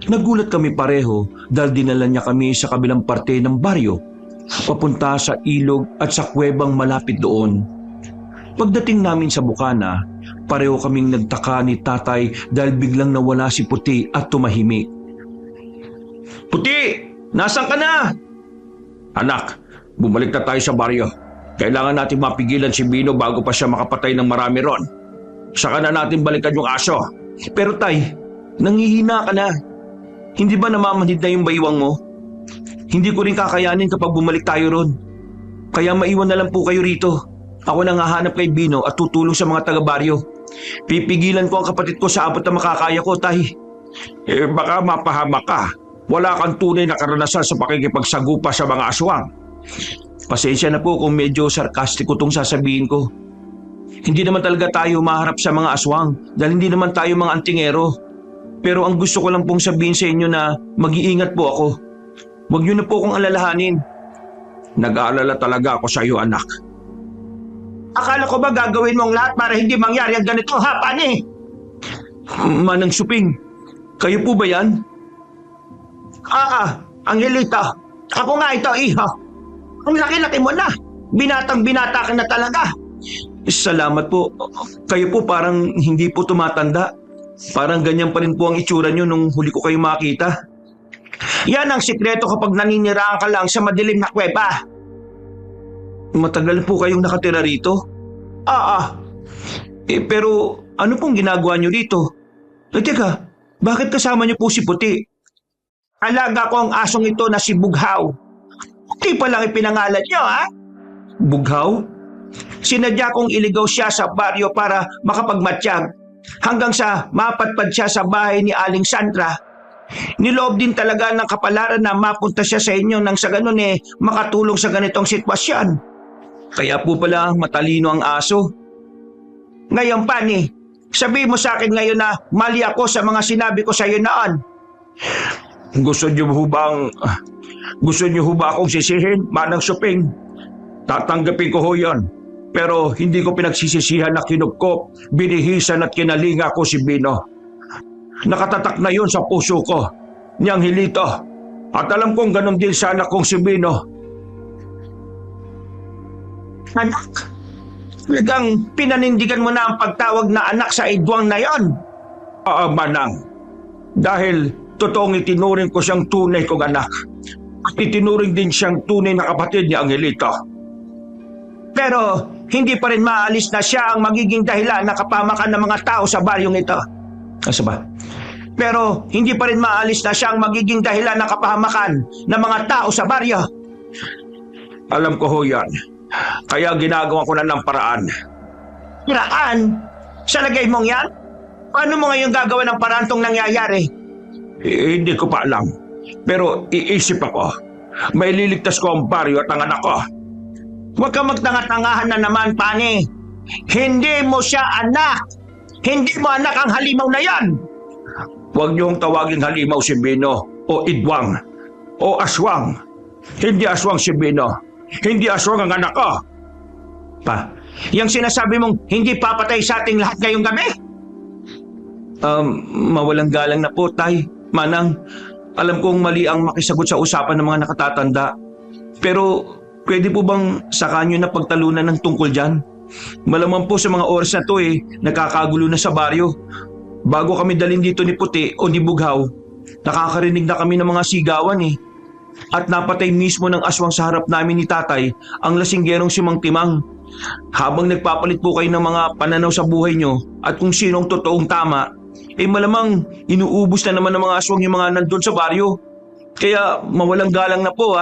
Nagulat kami pareho dahil dinala niya kami sa kabilang parte ng baryo, papunta sa ilog at sa kuwebang malapit doon. Pagdating namin sa bukana, pareho kaming nagtaka ni tatay dahil biglang nawala si Puti at tumahimik. Puti! Nasaan ka na? Anak, bumalik na tayo sa baryo. Kailangan natin mapigilan si Bino bago pa siya makapatay ng marami ron. Saka na natin balikan yung aso. Pero tay, nangihina ka na. Hindi ba namamanhid na yung baywang mo? Hindi ko rin kakayanin kapag bumalik tayo ron. Kaya maiwan na lang po kayo rito. Ako nang hahanap kay Bino at tutulong sa mga taga-baryo. Pipigilan ko ang kapatid ko sa abot na makakaya ko, tay. Baka mapahamak ka. Wala kang tunay na karanasan sa pakikipagsagupa sa mga aswang. Pasensya na po kung medyo sarkastiko tong sasabihin ko. Hindi naman talaga tayo maharap sa mga aswang dahil hindi naman tayo mga antingero. Pero ang gusto ko lang pong sabihin sa inyo na mag-iingat po ako. Huwag niyo na po akong alalahanin. Nag-aalala talaga ako sa iyo, anak. Akala ko ba gagawin mo ang lahat para hindi mangyari ang ganito, ha, Pani? Manang Suping, kayo po ba yan? Angelita. Ako nga ito, iho. Ang laki-laki mo na. Binatang-binata ka na talaga. Salamat po. Kayo po parang hindi po tumatanda. Parang ganyan pa rin po ang itsura nyo nung huli ko kayo makita. Yan ang sikreto kapag naniniraan ka lang sa madilim na kuweba. Matagal po kayong nakatira rito? Pero ano pong ginagawa nyo rito? Teka, bakit kasama nyo po si Puti? Alaga ko ang asong ito na si Bughaw. Puti pa lang ipinangalan niyo, ha? Bughaw? Sinadya kong iligaw siya sa baryo para makapagmatsyag hanggang sa mapatpad siya sa bahay ni Aling Sandra. Niloob din talaga ng kapalaran na mapunta siya sa inyo nang sa ganun makatulong sa ganitong sitwasyon. Kaya po pala matalino ang aso. Ngayon, Pani, sabihin mo sa akin ngayon na mali ako sa mga sinabi ko sa iyo noon. Gusto niyo ho ba akong sisihin, Manang Suping? Tatanggapin ko ho yan. Pero hindi ko pinagsisisihan na kinupkop, binihisan at kinalinga ko si Bino. Nakatatak na yon sa puso ko, ni Angelito. At alam kong ganun din sa anak kong si Bino. Anak, talagang pinanindigan mo na ang pagtawag na anak sa idwang na yon. Manang, dahil totoong itinuring ko siyang tunay kong anak. At itinuring din siyang tunay na kapatid ni Angelito. Pero hindi pa rin maalis na siya ang magiging dahilan na kapamakan ng mga tao sa baryong ito. Asa ba? Pero hindi pa rin maalis na siya ang magiging dahilan ng kapahamakan ng mga tao sa baryo. Alam ko ho yan. Kaya ginagawa ko na ng paraan. Paraan? Sa lagay mong yan? Paano mo ngayon gagawa ng paraan tong nangyayari? Hindi ko pa alam. Pero iisip ako. May liligtas ko ang baryo at ang anak ko. Huwag kang magtanga-tangahan na naman, Pani. Hindi mo siya anak. Hindi mo anak ang halimaw na yan. Huwag niyong tawaging halimaw si Bino o Idwang o Aswang. Hindi aswang si Bino. Hindi aswang ang anak ko. Pa, yung sinasabi mong hindi papatay sa ating lahat ngayong gabi? Mawalang galang na po, Tay. Manang, alam kong mali ang makisagot sa usapan ng mga nakatatanda. Pero pwede po bang saka nyo na pagtalunan ng tungkol dyan? Malamang po sa mga oras na to nakakagulo na sa baryo. Bago kami dalhin dito ni Puti o ni Bughaw, nakakarinig na kami ng mga sigawan At napatay mismo ng aswang sa harap namin ni Tatay ang lasinggerong si Mang Timang. Habang nagpapalit po kayo ng mga pananaw sa buhay nyo at kung sino ang totoong tama, malamang inuubos na naman ng mga aswang yung mga nandun sa baryo. Kaya mawalang galang na po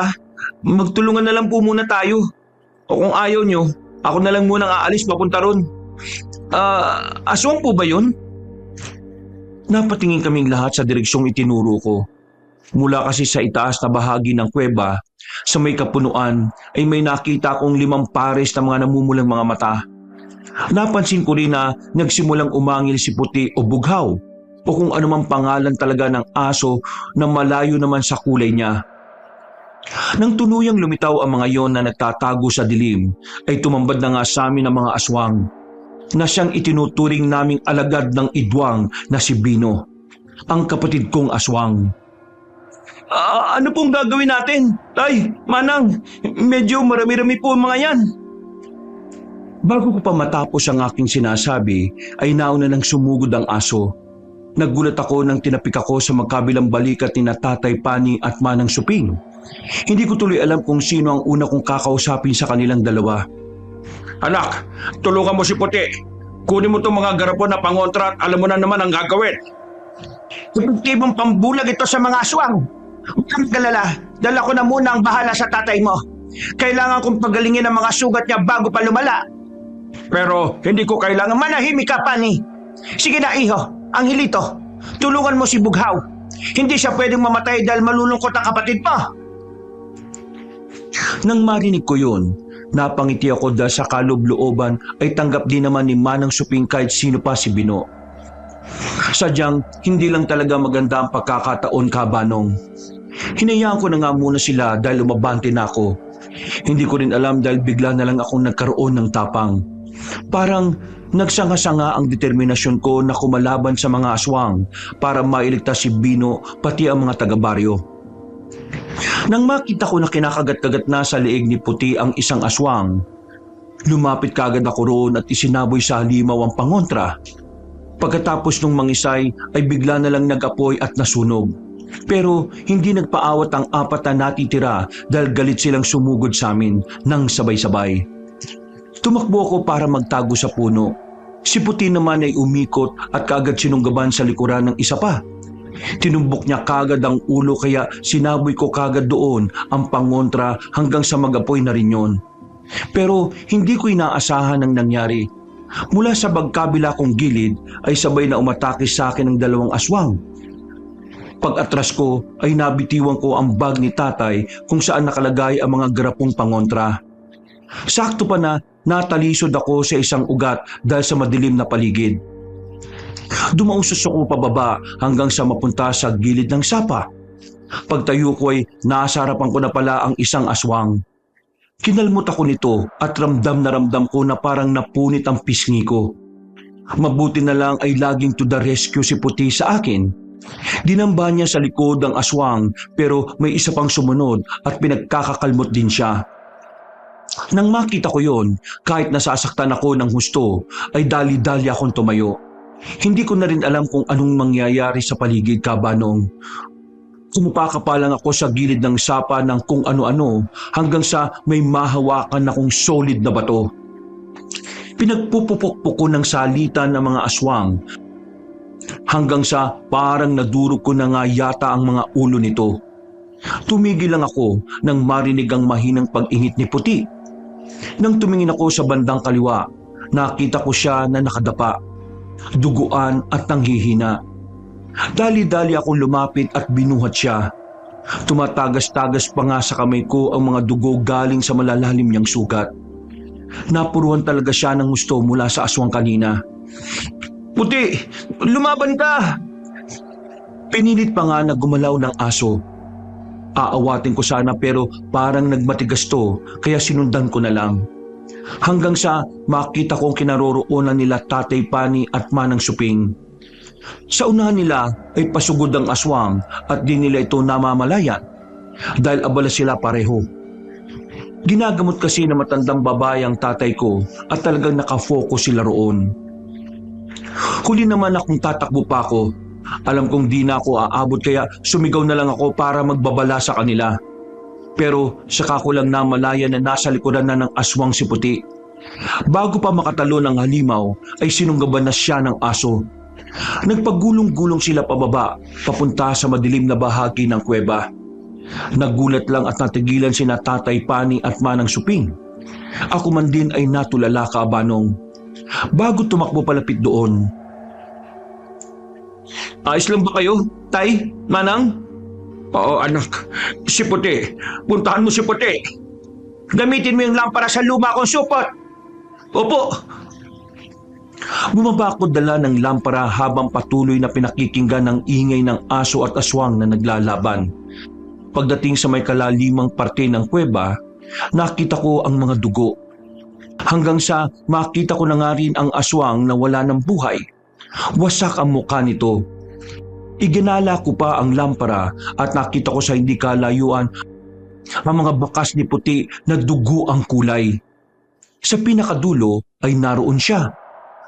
magtulungan na lang po muna tayo. O kung ayaw nyo, ako na lang munang aalis papunta ron. Aswang po ba yun? Napatingin kaming lahat sa direksyong itinuro ko. Mula kasi sa itaas na bahagi ng kuweba, sa may kapunuan ay may nakita akong 5 pares na mga namumulang mga mata. Napansin ko rin na nagsimulang umangil si Puti o Bughaw o kung anumang pangalan talaga ng aso na malayo naman sa kulay niya. Nang tunuyang lumitaw ang mga yon na nagtatago sa dilim, ay tumambad na nga sa amin ang mga aswang na siyang itinuturing naming alagad ng Idwang na si Bino, ang kapatid kong aswang. Ano pong gagawin natin? Tay, Manang, medyo marami-rami po ang mga yan. Bago ko pa matapos ang aking sinasabi, ay nauna nang sumugod ang aso. Naggulat ako nang tinapik ako sa magkabilang balikat ni Tatay Pani at Manang Suping. Hindi ko tuloy alam kung sino ang una kong kakausapin sa kanilang dalawa. Anak, tulungan mo si Puti. Kunin mo itong mga garapon na pangontra at alam mo na naman ang gagawin. Epektibong pambulag ito sa mga aswang. Huwag kang galala, dala ko na muna ang bahala sa tatay mo. Kailangan kong pagalingin ang mga sugat niya bago pa lumala. Pero hindi ko kailangan Manahimik ka, Pani. Sige na, iho, ang hilito. Tulungan mo si Bughaw. Hindi siya pwedeng mamatay dahil malulungkot ang kapatid mo. Nang marinig ko yun, napangiti ako dahil sa kaloob-looban ay tanggap din naman ni Manang Suping kahit sino pa si Bino. Sadyang hindi lang talaga maganda ang pagkakataon, Kabanong. Hinayaan ko na nga muna sila dahil umabante na ako. Hindi ko rin alam dahil bigla na lang akong nagkaroon ng tapang. Parang nagsanga-sanga ang determinasyon ko na kumalaban sa mga aswang para mailigtas si Bino pati ang mga taga-baryo. Nang makita ko na kinakagat-kagat na sa leeg ni Puti ang isang aswang, lumapit kagad ako roon at isinaboy sa halimaw ang pangontra. Pagkatapos nung mangisay ay bigla na lang nag-apoy at nasunog. Pero hindi nagpaawat ang 4 na natitira dahil galit silang sumugod sa amin nang sabay-sabay. Tumakbo ako para magtago sa puno. Si Puti naman ay umikot at kaagad sinunggaban sa likuran ng isa pa. Tinumbok niya kagad ang ulo kaya sinaboy ko kagad doon ang pangontra hanggang sa mag-apoy na rin yon. Pero hindi ko inaasahan ang nangyari. Mula sa magkabila kong gilid ay sabay na umatake sa akin ng 2 aswang. Pag-atras ko ay nabitiwan ko ang bag ni Tatay kung saan nakalagay ang mga garapong pangontra. Sakto pa na natalisod ako sa isang ugat dahil sa madilim na paligid. Dumausos ako pababa hanggang sa mapunta sa gilid ng sapa. Pagtayo ko ay nasa harapan ko na pala ang isang aswang. Kinalmot ako nito at ramdam na ramdam ko na parang napunit ang pisngi ko. Mabuti na lang ay laging to the rescue si Puti sa akin. Dinamba niya sa likod ang aswang pero may isa pang sumunod at pinagkakakalmot din siya. Nang makita ko yon, kahit nasasaktan ako ng husto, ay dali-dali akong tumayo. Hindi ko na rin alam kung anong mangyayari sa paligid, Kabanong. Kumupaka pa lang ako sa gilid ng sapa ng kung ano-ano hanggang sa may mahawakan akong solid na bato. Pinagpupupok ko ng salitan ng mga aswang hanggang sa parang nadurog ko na nga yata ang mga ulo nito. Tumigil lang ako nang marinig ang mahinang pag-ingit ni Puti. Nang tumingin ako sa bandang kaliwa, nakita ko siya na nakadapa, duguan at nanghihina. Dali-dali akong lumapit at binuhat siya. Tumatagas-tagas pa nga sa kamay ko ang mga dugo galing sa malalalim niyang sugat. Napuruhan talaga siya ng gusto mula sa aswang kanina. Puti, lumaban ka! Pinilit pa nga na gumalaw ng aso. Aawatin ko sana pero parang nagmatigas to kaya sinundan ko na lang. Hanggang sa makita kong kinaroroonan nila Tatay Pani at Manang Suping. Sa unahan nila ay pasugod ang aswang at di nila ito namamalayan dahil abala sila pareho. Ginagamot kasi na matandang babae ang tatay ko at talagang nakafocus sila roon. Huli naman akong tatakbo pa ako. Alam kong di na ako aabot kaya sumigaw na lang ako para magbabala sa kanila. Pero saka ko lang namalaya na nasa likuran na ng aswang si Puti. Bago pa makatalo ng halimaw ay sinunggaban na siya ng aso. Nagpagulong-gulong sila pababa papunta sa madilim na bahagi ng kuweba. Nagulat lang at natigilan sina Tatay Pani at Manang Suping. Ako man din ay natulala kabanong. Bago tumakbo palapit doon. Ayos lang ba kayo, Tay? Manang? Oo anak, si Puti. Puntahan mo si Puti. Gamitin mo yung lampara sa luma kong supot. Opo! Bumaba ako dala ng lampara habang patuloy na pinakikinggan ng ingay ng aso at aswang na naglalaban. Pagdating sa may kalalimang parte ng kuweba, nakita ko ang mga dugo. Hanggang sa makita ko na nga rin ang aswang na wala ng buhay. Wasak ang mukha nito. Iginala ko pa ang lampara at nakita ko sa hindi kalayuan ang mga bakas ni Puti na dugo ang kulay. Sa pinakadulo ay naroon siya.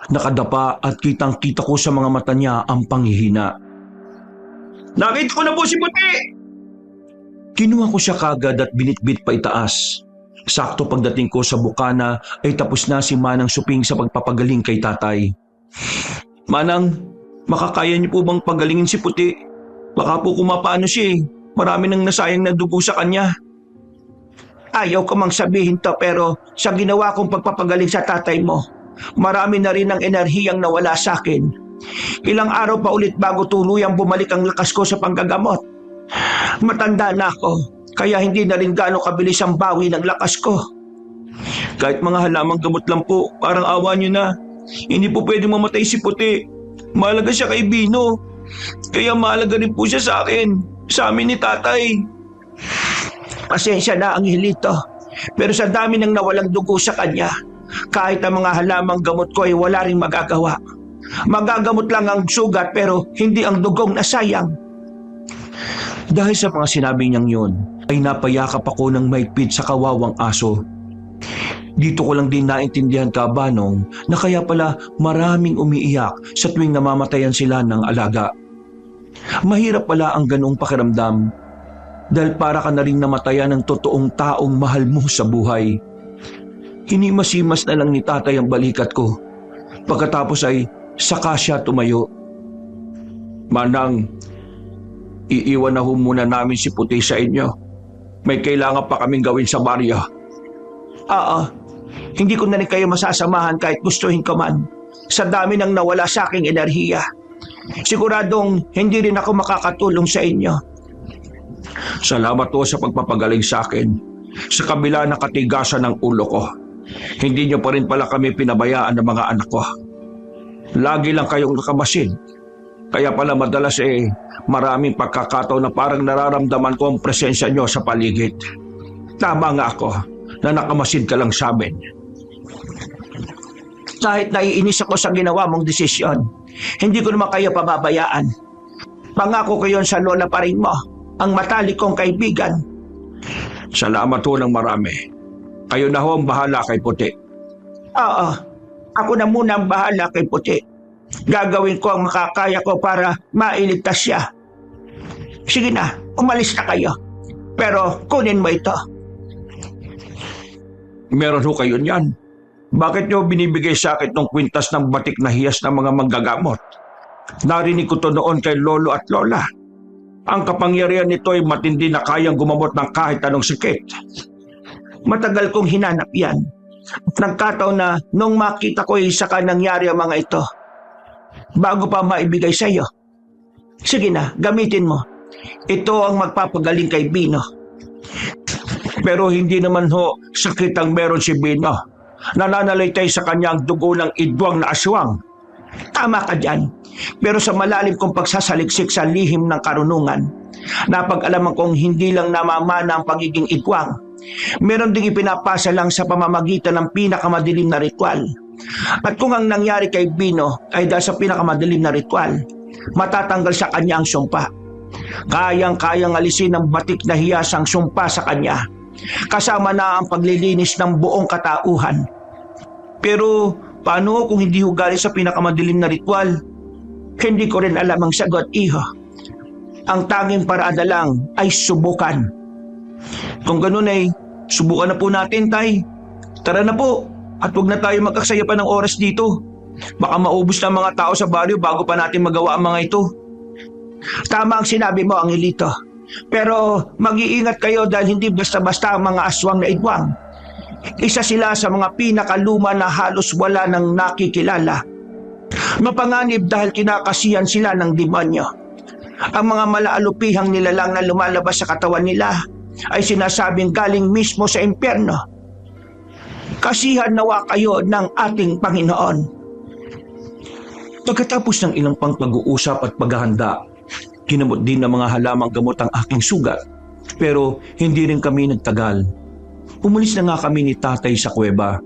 Nakadapa at kitang-kita ko sa mga mata niya ang panghihina. Nakita ko na po si Puti! Kinuha ko siya kagad at binitbit pa itaas. Sakto pagdating ko sa bukana ay tapos na si Manang Suping sa pagpapagaling kay tatay. Manang, makakaya niyo po bang pagalingin si Puti? Baka po kumapaano siya eh. Marami nang nasayang na dugo sa kanya. Ayaw ko mang sabihin to pero sa ginawa kong pagpapagaling sa tatay mo, marami na rin ang enerhiyang nawala sa akin. Ilang araw pa ulit bago tuluyang bumalik ang lakas ko sa panggagamot. Matanda na ako, kaya hindi na rin gaano kabilis ang bawi ng lakas ko. Kahit mga halamang gamot lang po, parang awa niyo na. Hindi po pwedeng mamatay si Puti. Mahalaga siya kay Bino. Kaya mahalaga rin po siya sa akin. Sa amin ni tatay. Pasensya na ang hilito. Pero sa dami ng nawalang dugo sa kanya, kahit ang mga halamang gamot ko ay wala ring magagawa. Magagamot lang ang sugat pero hindi ang dugong nasayang. Dahil sa mga sinabi niyang yun, ay napayakap ako ng mahigpit sa kawawang aso. Dito ko lang din naintindihan kabanong na kaya pala maraming umiiyak sa tuwing namamatayan sila ng alaga. Mahirap pala ang ganoong pakiramdam dahil para ka na rin namatayan ng totoong taong mahal mo sa buhay. Hinimasimas na lang ni tatay ang balikat ko. Pagkatapos ay saka siya tumayo. Manang, iiwan na ho muna namin si Puti sa inyo. May kailangan pa kaming gawin sa baryo. Oo, hindi ko na rin kayo masasamahan kahit gustuhin ko man. Sa dami ng nawala sa aking enerhiya. Siguradong hindi rin ako makakatulong sa inyo. Salamat po sa pagpapagaling sa akin. Sa kabila ng katigasan ng ulo ko, hindi niyo pa rin pala kami pinabayaan ng mga anak ko. Lagi lang kayong nakamasid. Kaya pala madalas maraming pagkakataon na parang nararamdaman ko ang presensya niyo sa paligid. Tama nga ako na nakamasid ka lang sa amin. Kahit naiinis ako sa ginawa mong desisyon, hindi ko naman kayo pababayaan. Pangako ko yon sa lola pa rin mo, ang matalik kong kaibigan. Salamat ho ng marami. Kayo na ho ang bahala kay Puti. Oo, ako na muna ang bahala kay Puti. Gagawin ko ang makakaya ko para mailigtas siya. Sige na, umalis na kayo. Pero kunin mo ito. Meron ho kayo niyan. Bakit niyo binibigay sa akin ng kwintas ng batik na hiyas ng mga manggagamot? Narinig ko to noon kay Lolo at Lola. Ang kapangyarihan nito ay matindi na kayang gumamot ng kahit anong sakit. Matagal kong hinanap yan. Nagkataon na nung makita ko saka nangyari ang mga ito. Bago pa maibigay sa iyo. Sige na, gamitin mo. Ito ang magpapagaling kay Bino. Pero hindi naman ho sakit ang meron si Bino. Nananalaytay sa kanya ang dugo ng idwang na aswang. Tama ka dyan. Pero sa malalim kong pagsasaliksik sa lihim ng karunungan, napag-alaman kong hindi lang namamana ang pagiging igwang. Meron ding ipinapasa lang sa pamamagitan ng pinakamadilim na ritual. At kung ang nangyari kay Bino ay dahil sa pinakamadilim na ritual, matatanggal sa kanya ang sumpa. Kayang-kayang alisin ng batik na hiyas ang sumpa sa kanya, kasama na ang paglilinis ng buong katauhan. Pero paano kung hindi hugali sa pinakamadilim na ritual? Hindi ko rin alam ang sagot, iho. Ang tanging parada lang ay subukan. Kung ganun ay, subukan na po natin, Tay. Tara na po, at huwag na tayo magkaksaya pa ng oras dito. Baka maubos na ang mga tao sa baryo bago pa natin magawa ang mga ito. Tama ang sinabi mo, Angelito. Pero mag-iingat kayo dahil hindi basta-basta ang mga aswang na igwang. Isa sila sa mga pinakaluma na halos wala nang nakikilala. Mapanganib dahil kinakasihan sila ng demonyo. Ang mga malaalupihang nilalang na lumalabas sa katawan nila ay sinasabing galing mismo sa impyerno. Kasihan nawa kayo ng ating Panginoon. Pagkatapos ng ilang pang pag-uusap at paghahanda, kinamot din ng mga halamang gamot ang aking sugat. Pero hindi rin kami nagtagal. Umalis na nga kami ni Tatay sa kuweba.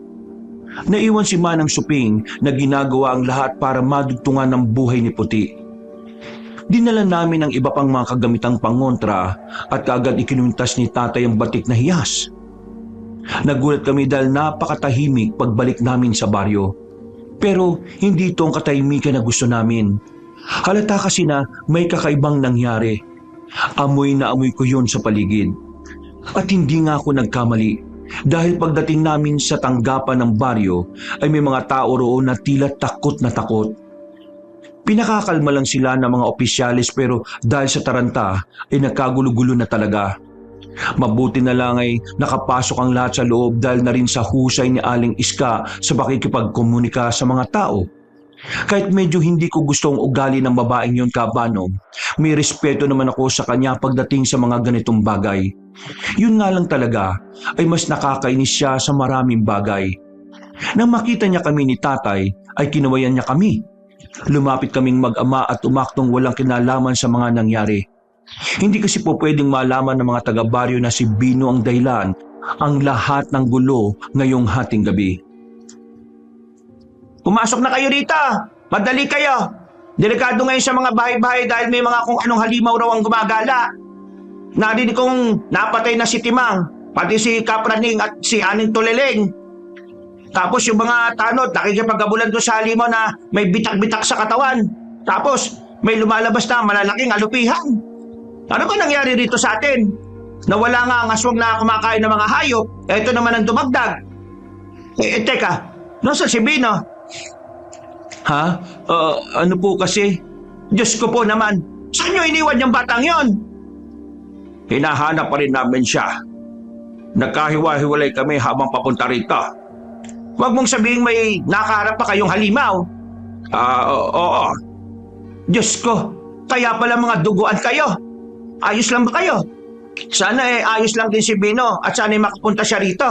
Naiwan si Manang Suping na ginagawa ang lahat para madugtungan ng buhay ni Puti. Dinala namin ang iba pang mga kagamitang pangontra at kaagad ikinuntas ni Tatay ang batik na hiyas. Nagulat kami dahil napakatahimik pagbalik namin sa baryo. Pero hindi ito ang katahimikan na gusto namin. Halata kasi na may kakaibang nangyari. Amoy na amoy ko yun sa paligid. At hindi nga ako nagkamali dahil pagdating namin sa tanggapan ng baryo ay may mga tao roon na tila takot na takot. Pinakakalma lang sila ng mga opisyalis pero dahil sa taranta ay nagkagulo-gulo na talaga. Mabuti na lang ay nakapasok ang lahat sa loob dahil na rin sa husay ni Aling Iska sa pakikipagkomunika sa mga tao. Kahit medyo hindi ko gusto ang ugali ng babaeng yon, Kabanong, may respeto naman ako sa kanya pagdating sa mga ganitong bagay. Yun nga lang talaga ay mas nakakainis siya sa maraming bagay. Nang makita niya kami ni Tatay ay kinawayan niya kami. Lumapit kaming mag-ama at umaktong walang kinalaman sa mga nangyari. Hindi kasi po pwedeng malaman ng mga taga-baryo na si Bino ang dahilan ang lahat ng gulo ngayong hating gabi. Pumasok na kayo rito! Madali kayo! Delikado ngayon sa mga bahay-bahay dahil may mga kung anong halimaw raw ang gumagala. Narinig kong napatay na si Timang, pati si Kapraning at si Aning Tuleleng. Tapos yung mga tanod, nakikipagkabulan doon sa halimaw na may bitak-bitak sa katawan. Tapos may lumalabas na malalaking alupihan. Ano ba nangyari rito sa atin? Nawala nga ang aswang na kumakain ng mga hayop. Ito naman ang dumagdag. Teka, nasa si Bino? Ha? Ano po kasi? Diyos ko po naman, saan nyo iniwan yung batang yon? Hinahanap pa rin namin siya. Nagkahiwa-hiwalay kami habang papunta rito. Huwag mong sabihin may nakaharap pa kayong halimaw. Oo. Diyos ko, kaya pala mga duguan kayo. Ayos lang ba kayo? Sana ayos lang din si Bino at sana makapunta siya rito.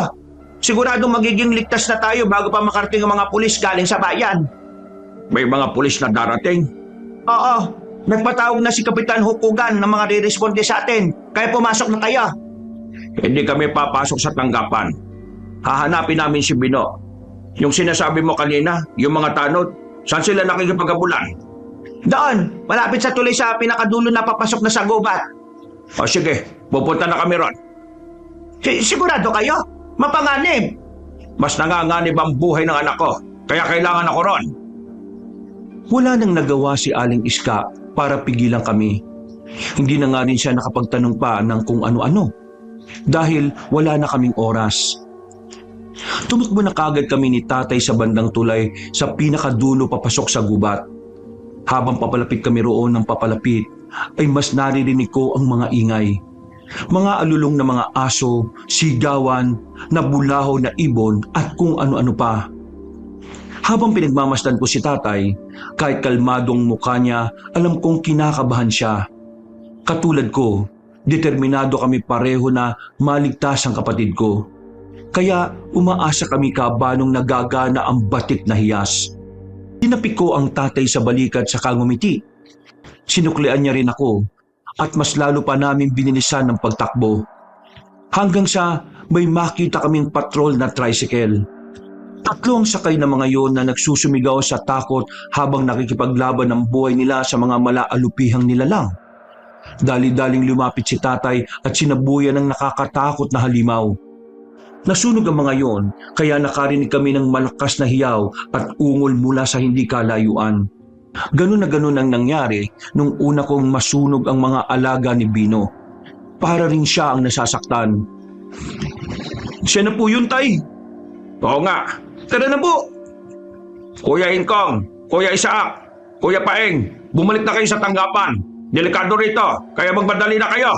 Siguradong magiging ligtas na tayo bago pa makarating ang mga pulis galing sa bayan. May mga pulis na darating? Oo, nagpatawag na si Kapitan Hukugan ng mga re-responde sa atin. Kaya pumasok na kayo. Hindi kami papasok sa tanggapan. Hahanapin namin si Bino. Yung sinasabi mo kanina, yung mga tanod, saan sila nakikipagkabulan? Doon, malapit sa tulay sa pinakadulo na papasok na sa gubat. O sige, pupunta na kami ron. Sigurado kayo? Mapanganib. Mas nanganganib ang buhay ng anak ko, kaya kailangan ako ron. Wala nang nagawa si Aling Iska para pigilan kami. Hindi na nga rin siya nakapagtanong pa ng kung ano-ano dahil wala na kaming oras. Tumakbo na kagad kami ni Tatay sa bandang tulay sa pinakadulo papasok sa gubat. Habang papalapit kami roon ng papalapit ay mas naririnig ko ang mga ingay. Mga alulong na mga aso, sigawan, nabulaho na ibon at kung ano-ano pa. Habang pinagmamasdan ko si Tatay, kahit kalmadong mukha niya, alam kong kinakabahan siya. Katulad ko, determinado kami pareho na maligtas ang kapatid ko. Kaya umaasa kami, Kabanong, nagagana ang batik na hiyas. Tinapik ko ang tatay sa balikat sa ngumiti. Sinuklian niya rin ako at mas lalo pa namin binilisan ng pagtakbo. Hanggang sa may makita kaming patrol na tricycle. 3 ang sakay ng mga yon na nagsusumigaw sa takot habang nakikipaglaban ng buhay nila sa mga malaalupihang nilalang. Dali-daling lumapit si tatay at sinabuyan ng nakakatakot na halimaw. Nasunog ang mga yon, kaya nakarinig kami ng malakas na hiyaw at ungol mula sa hindi kalayuan. Ganun na ganun ang nangyari nung una kong masunog ang mga alaga ni Bino. Para rin siya ang nasasaktan. Siya na po yun, tay. Oo nga. Tara na po. Kuya Ingkong, Kuya Isaac, Kuya Paeng, bumalik na kayo sa tanggapan. Delikado rito, kaya magmadali na kayo.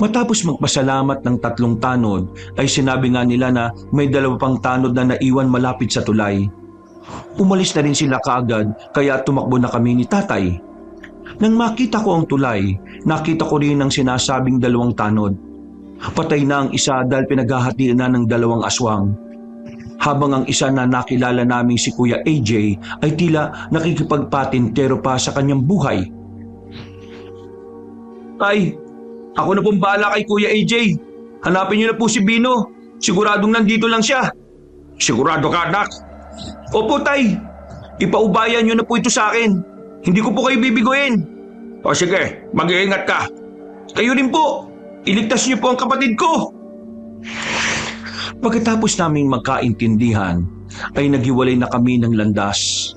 Matapos magpasalamat ng 3 tanod, ay sinabi nga nila na may 2 pang tanod na naiwan malapit sa tulay. Umalis na rin sila kaagad, kaya tumakbo na kami ni tatay. Nang makita ko ang tulay, nakita ko rin ang sinasabing 2 tanod. Patay na ang isa dahil pinaghahatiin na ng 2 aswang. Habang ang isa na nakilala naming si Kuya AJ ay tila nakikipagpatintero pa sa kanyang buhay. Tay, ako na pong bahala kay Kuya AJ. Hanapin niyo na po si Bino. Siguradong nandito lang siya. Sigurado ka, anak? Opo, tay. Ipaubayan niyo na po ito sa akin. Hindi ko po kayo bibiguin. O sige, mag-iingat ka. Kayo rin po. Iligtas niyo po ang kapatid ko. Pagkatapos naming magkaintindihan, ay naghiwalay na kami ng landas.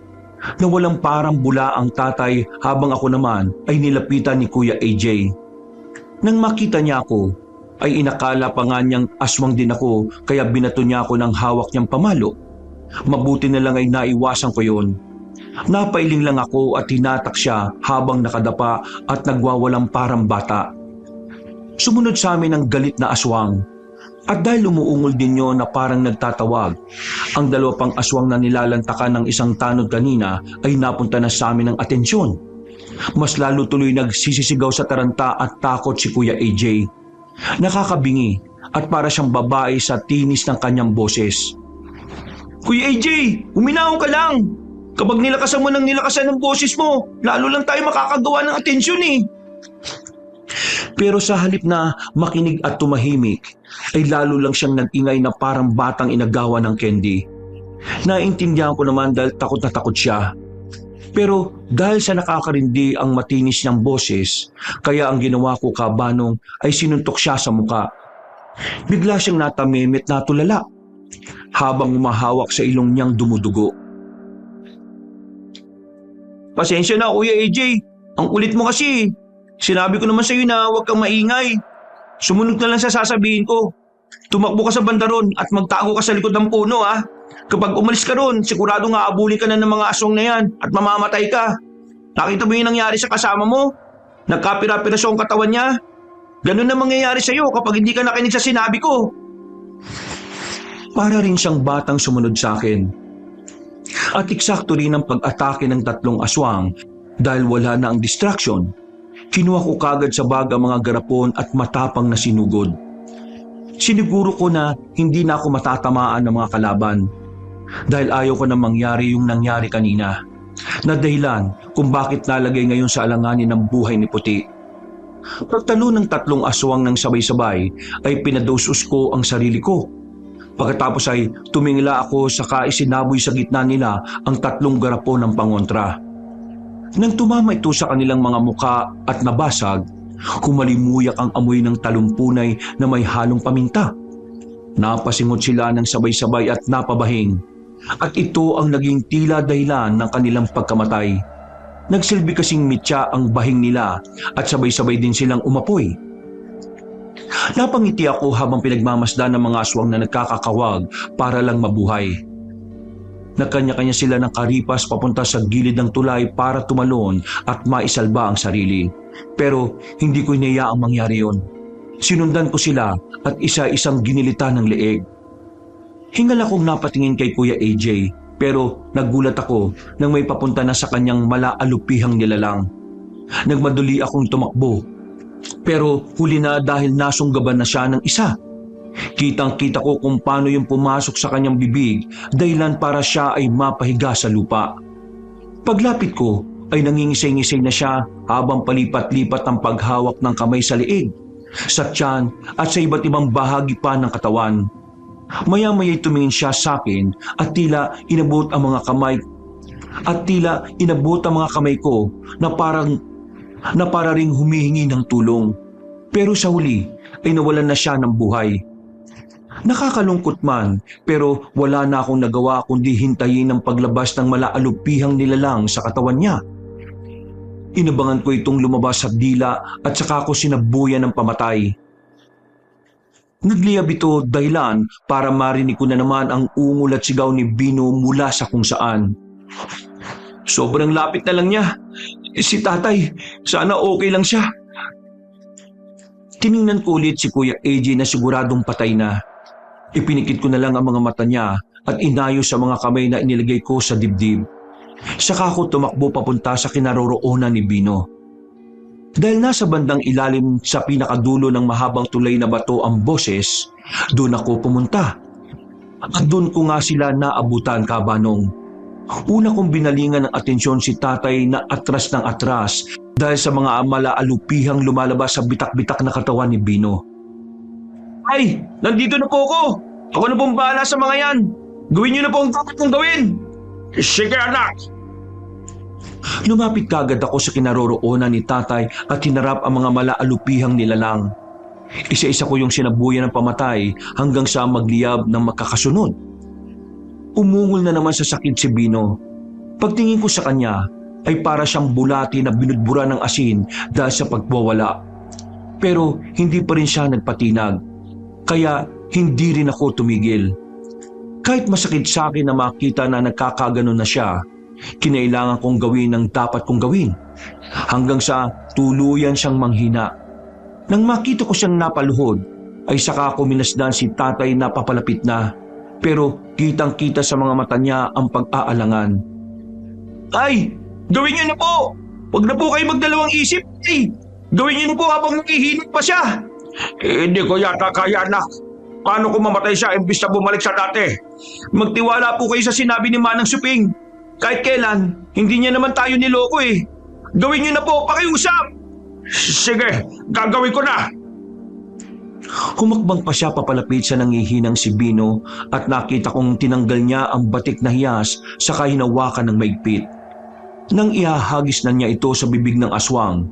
Na walang parang bula ang tatay habang ako naman ay nilapitan ni Kuya AJ. Nang makita niya ako, ay inakala pa nga niyang aswang din ako kaya binato niya ako ng hawak niyang pamalo. Mabuti na lang ay naiwasan ko yon. Napailing lang ako at tinatak siya habang nakadapa at nagwawalang parang bata. Sumunod sa amin ang galit na aswang. At dahil umuungol din yun na parang nagtatawag, ang 2 pang aswang na nilalantakan ng isang tanod kanina ay napunta na sa amin ng atensyon. Mas lalo tuloy nagsisisigaw sa taranta at takot si Kuya AJ. Nakakabingi at para siyang babae sa tinis ng kanyang boses. Kuya AJ, huminahon ka lang! Kapag nilakasan mo ng nilakasan ng boses mo, lalo lang tayo makakagawa ng atensyon eh. Pero sa halip na makinig at tumahimik, ay lalo lang siyang nag-ingay na parang batang inagawa ng candy. Naintindihan ko naman dahil takot na takot siya. Pero dahil sa nakakarindi ang matinis niyang boses, kaya ang ginawa ko kabanong ay sinuntok siya sa muka. Bigla siyang natamimit na tulala, habang umahawak sa ilong niyang dumudugo. Pasensya na, Kuya AJ. Ang kulit mo kasi. Sinabi ko naman sa iyo na huwag kang maingay. Sumunod na lang sa sasabihin ko. Tumakbo ka sa bandaron at magtago ka sa likod ng puno, ha? Kapag umalis ka ron, sigurado nga abuli ka na ng mga aswang na yan at mamamatay ka. Nakita mo yung nangyari sa kasama mo? Nagkapira-piraso ang katawan niya. Ganun na mangyayari sa iyo kapag hindi ka nakinig sa sinabi ko. Para rin siyang batang sumunod sa akin. At eksakto rin ang pag-atake ng 3 aswang dahil wala na ang distraction. Kinuha ko kagad sa bag ang mga garapon at matapang na sinugod. Siniguro ko na hindi na ako matatamaan ng mga kalaban dahil ayaw ko na mangyari yung nangyari kanina na dahilan kung bakit nalagay ngayon sa alanganin ng buhay ni Puti. Pagtalo ng 3 aswang ng sabay-sabay ay pinadosus ko ang sarili ko. Pagkatapos ay tumingala ako saka isinaboy sa gitna nila ang 3 garapon ng pangontra. Nang tumama ito sa kanilang mga muka at nabasag, kumalimuyak ang amoy ng talumpunay na may halong paminta. Napasingot sila ng sabay-sabay at napabahing. At ito ang naging tila dahilan ng kanilang pagkamatay. Nagsilbi kasing mitya ang bahing nila at sabay-sabay din silang umapoy. Napangiti ako habang pinagmamasdan ng mga aswang na nagkakakawag para lang mabuhay. Nagkanya-kanya sila ng karipas papunta sa gilid ng tulay para tumalon at maisalba ang sarili. Pero hindi ko inayaang mangyari yon. Sinundan ko sila at isa-isang ginilitan ng leeg. Hingal akong napatingin kay Kuya AJ pero naggulat ako nang may papunta na sa kanyang malaalupihang nilalang. Nagmadali akong tumakbo pero huli na dahil nasunggaban na siya ng isa. Kitang-kita ko kung paano yung pumasok sa kanyang bibig dahilan para siya ay mapahiga sa lupa. Paglapit ko ay nangingisay-ngisay na siya habang palipat-lipat ang paghawak ng kamay sa liig, sa tiyan at sa iba't ibang bahagi pa ng katawan. Maya-maya'y tumingin siya sa akin at tila inabot ang mga kamay ko na para ring humihingi ng tulong. Pero sa huli ay nawalan na siya ng buhay. Nakakalungkot man, pero wala na akong nagawa kundi hintayin ang paglabas ng malaalupihang nilalang sa katawan niya. Inabangan ko itong lumabas sa dila at saka ko sinabuyan ng pamatay. Nagliyab ito dahilan para marinig ko na naman ang ungol at sigaw ni Bino mula sa kung saan. Sobrang lapit na lang niya. Si tatay, sana okay lang siya. Tiningnan ko ulit si Kuya AJ na siguradong patay na. Ipinikit ko na lang ang mga mata niya at inayos sa mga kamay na inilagay ko sa dibdib. Saka ako tumakbo papunta sa kinaroroonan ni Bino. Dahil nasa bandang ilalim sa pinakadulo ng mahabang tulay na bato ang boses, doon ako pumunta. At doon ko nga sila naabutan, Kabanong. Una kong binalingan ng atensyon si tatay na atras ng atras dahil sa mga malaalupihang lumalabas sa bitak-bitak na katawan ni Bino. Ay, nandito na po ako! Ako na pong bahala sa mga yan! Gawin niyo na po ang dapat kong gawin! Sige anak! Lumapit kagad ako sa kinaroroonan ni tatay at hinarap ang mga malaalupihang nilalang. Isa-isa ko yung sinabuyan ng pamatay hanggang sa magliyab ng magkakasunod. Umungol na naman sa sakit si Bino. Pagtingin ko sa kanya ay para siyang bulati na binudbura ng asin dahil sa pagwawala. Pero hindi pa rin siya nagpatinag. Kaya hindi rin ako tumigil. Kahit masakit sa akin na makita na nagkakaganon na siya, kinailangan kong gawin ang dapat kong gawin. Hanggang sa tuluyan siyang manghina. Nang makita ko siyang napaluhod, ay saka ako minasdan si tatay na papalapit na. Pero kitang-kita sa mga mata niya ang pag-aalangan. Ay! Gawin niyo na po! Huwag na po kayo magdalawang isip! Ay! Gawin niyo na po habang nakihinag pa siya! Hindi ko yata kaya anak. Paano kung mamatay siya imbis na bumalik sa dati? Magtiwala po kayo sa sinabi ni Manang Suping. Kahit kailan, hindi niya naman tayo niloko eh. Gawin niyo na po, pakiusap! Sige, gagawin ko na! Humakbang pa siya papalapit sa nangihinang si Bino at nakita kong tinanggal niya ang batik na hiyas saka hinawakan ng maigpit. Nang ihahagis na niya ito sa bibig ng aswang,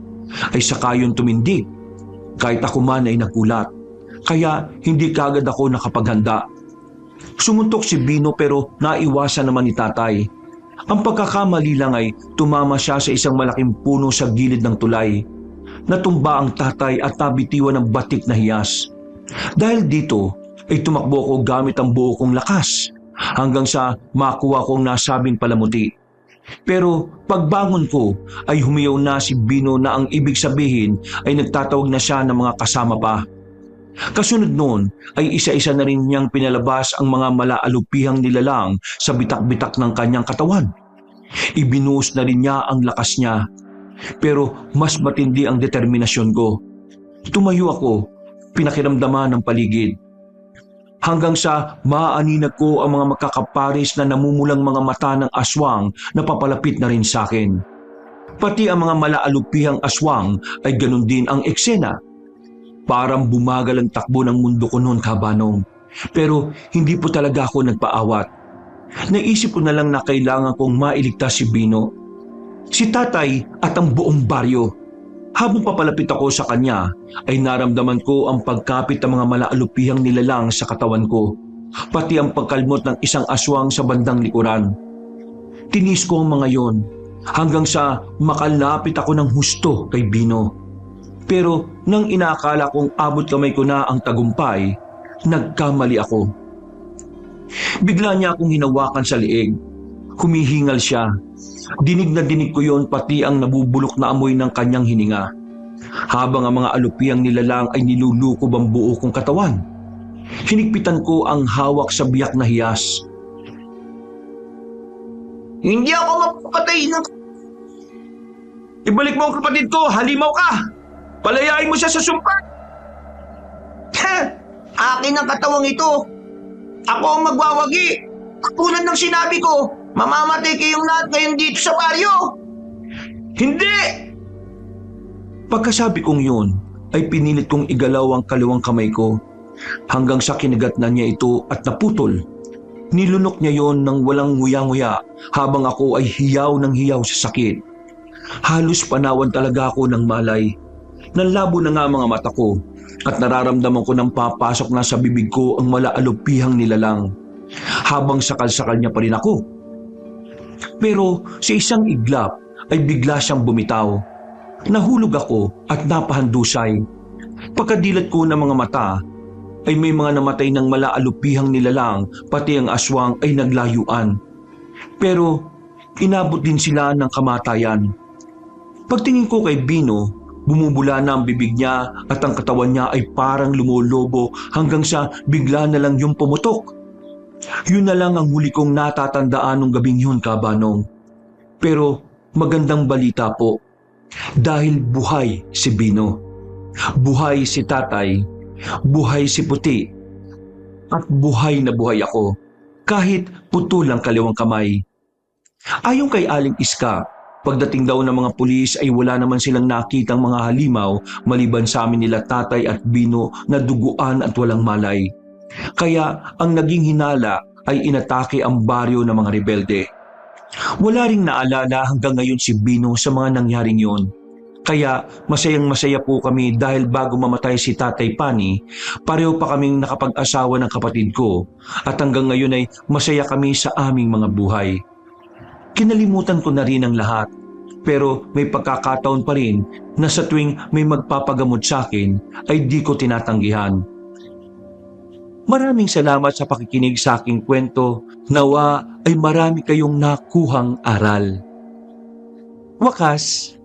ay saka yun tumindig. Kahit ako man ay nagulat, kaya hindi kagad ako nakapaghanda. Sumuntok si Bino pero naiwasan naman ni tatay. Ang pagkakamali lang ay tumama siya sa isang malaking puno sa gilid ng tulay. Natumba ang tatay at nabitiwan ng batik na hiyas. Dahil dito ay tumakbo ko gamit ang buo kong lakas hanggang sa makuha kong nasabing palamuti. Pero pagbangon ko ay humiyaw na si Bino na ang ibig sabihin ay nagtatawag na siya ng mga kasama pa. Kasunod noon ay isa-isa na rin niyang pinalabas ang mga malaalupihang nilalang sa bitak-bitak ng kanyang katawan. Ibinuhos na rin niya ang lakas niya. Pero mas matindi ang determinasyon ko. Tumayo ako, pinakiramdaman ng paligid. Hanggang sa maaaninag ko ang mga magkakaparis na namumulang mga mata ng aswang na papalapit na rin sa akin. Pati ang mga malaalupihang aswang ay ganun din ang eksena. Parang bumagal ang takbo ng mundo ko noon, Kabanong. Pero hindi po talaga ako nagpaawat. Naisip ko na lang na kailangan kong mailigtas si Bino, si tatay at ang buong baryo. Habang papalapit ako sa kanya, ay naramdaman ko ang pagkapit ng mga malaalupihang nilalang sa katawan ko, pati ang pagkalmot ng isang aswang sa bandang likuran. Tinis ko ang mga yon hanggang sa makalapit ako ng husto kay Bino. Pero nang inaakala kong abot kamay ko na ang tagumpay, nagkamali ako. Bigla niya akong hinawakan sa liig. Humihingal siya. Dinig na dinig ko yon pati ang nabubulok na amoy ng kanyang hininga. Habang ang mga alupihang nilalang ay nilulukob ang buo kong katawan. Hinigpitan ko ang hawak sa biyak na hiyas. Hindi ako mapapatay na. Ibalik mo ang kapatid ko, halimaw ka! Palayain mo siya sa sumpa! Ha! Akin ang katawang ito. Ako ang magwawagi. Katulad ng sinabi ko, mamamatay kayong lahat ngayon dito sa baryo. Hindi! Pagkasabi kong yun, ay pinilit kong igalaw ang kaliwang kamay ko hanggang sa kinagat na niya ito at naputol. Nilunok niya yon ng walang nguya-nguya habang ako ay hiyaw ng hiyaw sa sakit. Halos panawan talaga ako ng malay. Nanlabo na nga mga mata ko at nararamdaman ko nang papasok na sa bibig ko ang malaalupihang nilalang habang sakal-sakal niya pa rin ako. Pero sa isang iglap ay bigla siyang bumitaw. Nahulog ako at napahandusay. Pagkadilat ko ng mga mata ay may mga namatay ng malaalupihang nilalang, pati ang aswang ay naglayuan. Pero inabot din sila ng kamatayan. Pagtingin ko kay Bino, bumubula na ang bibig niya at ang katawan niya ay parang lumolobo hanggang sa bigla na lang yung pumutok. Yun na lang ang huli kong natatandaan nung gabing yun, Kabanong. Pero magandang balita po, dahil buhay si Bino, buhay si Tatay, buhay si Puti, at buhay na buhay ako, kahit putol ang kaliwang kamay. Ayon kay Aling Iska, pagdating daw ng mga pulis ay wala naman silang nakitang mga halimaw maliban sa amin nila Tatay at Bino na duguan at walang malay. Kaya ang naging hinala ay inatake ang baryo ng mga rebelde. Wala ring naalala hanggang ngayon si Bino sa mga nangyaring yon. Kaya masayang masaya po kami dahil bago mamatay si Tatay Pani, pareho pa kaming nakapag-asawa ng kapatid ko at hanggang ngayon ay masaya kami sa aming mga buhay. Kinalimutan ko na rin ang lahat, pero may pagkakataon pa rin na sa tuwing may magpapagamot sa akin ay di ko tinatanggihan. Maraming salamat sa pakikinig sa aking kwento. Nawa ay marami kayong nakuhang aral. Wakas.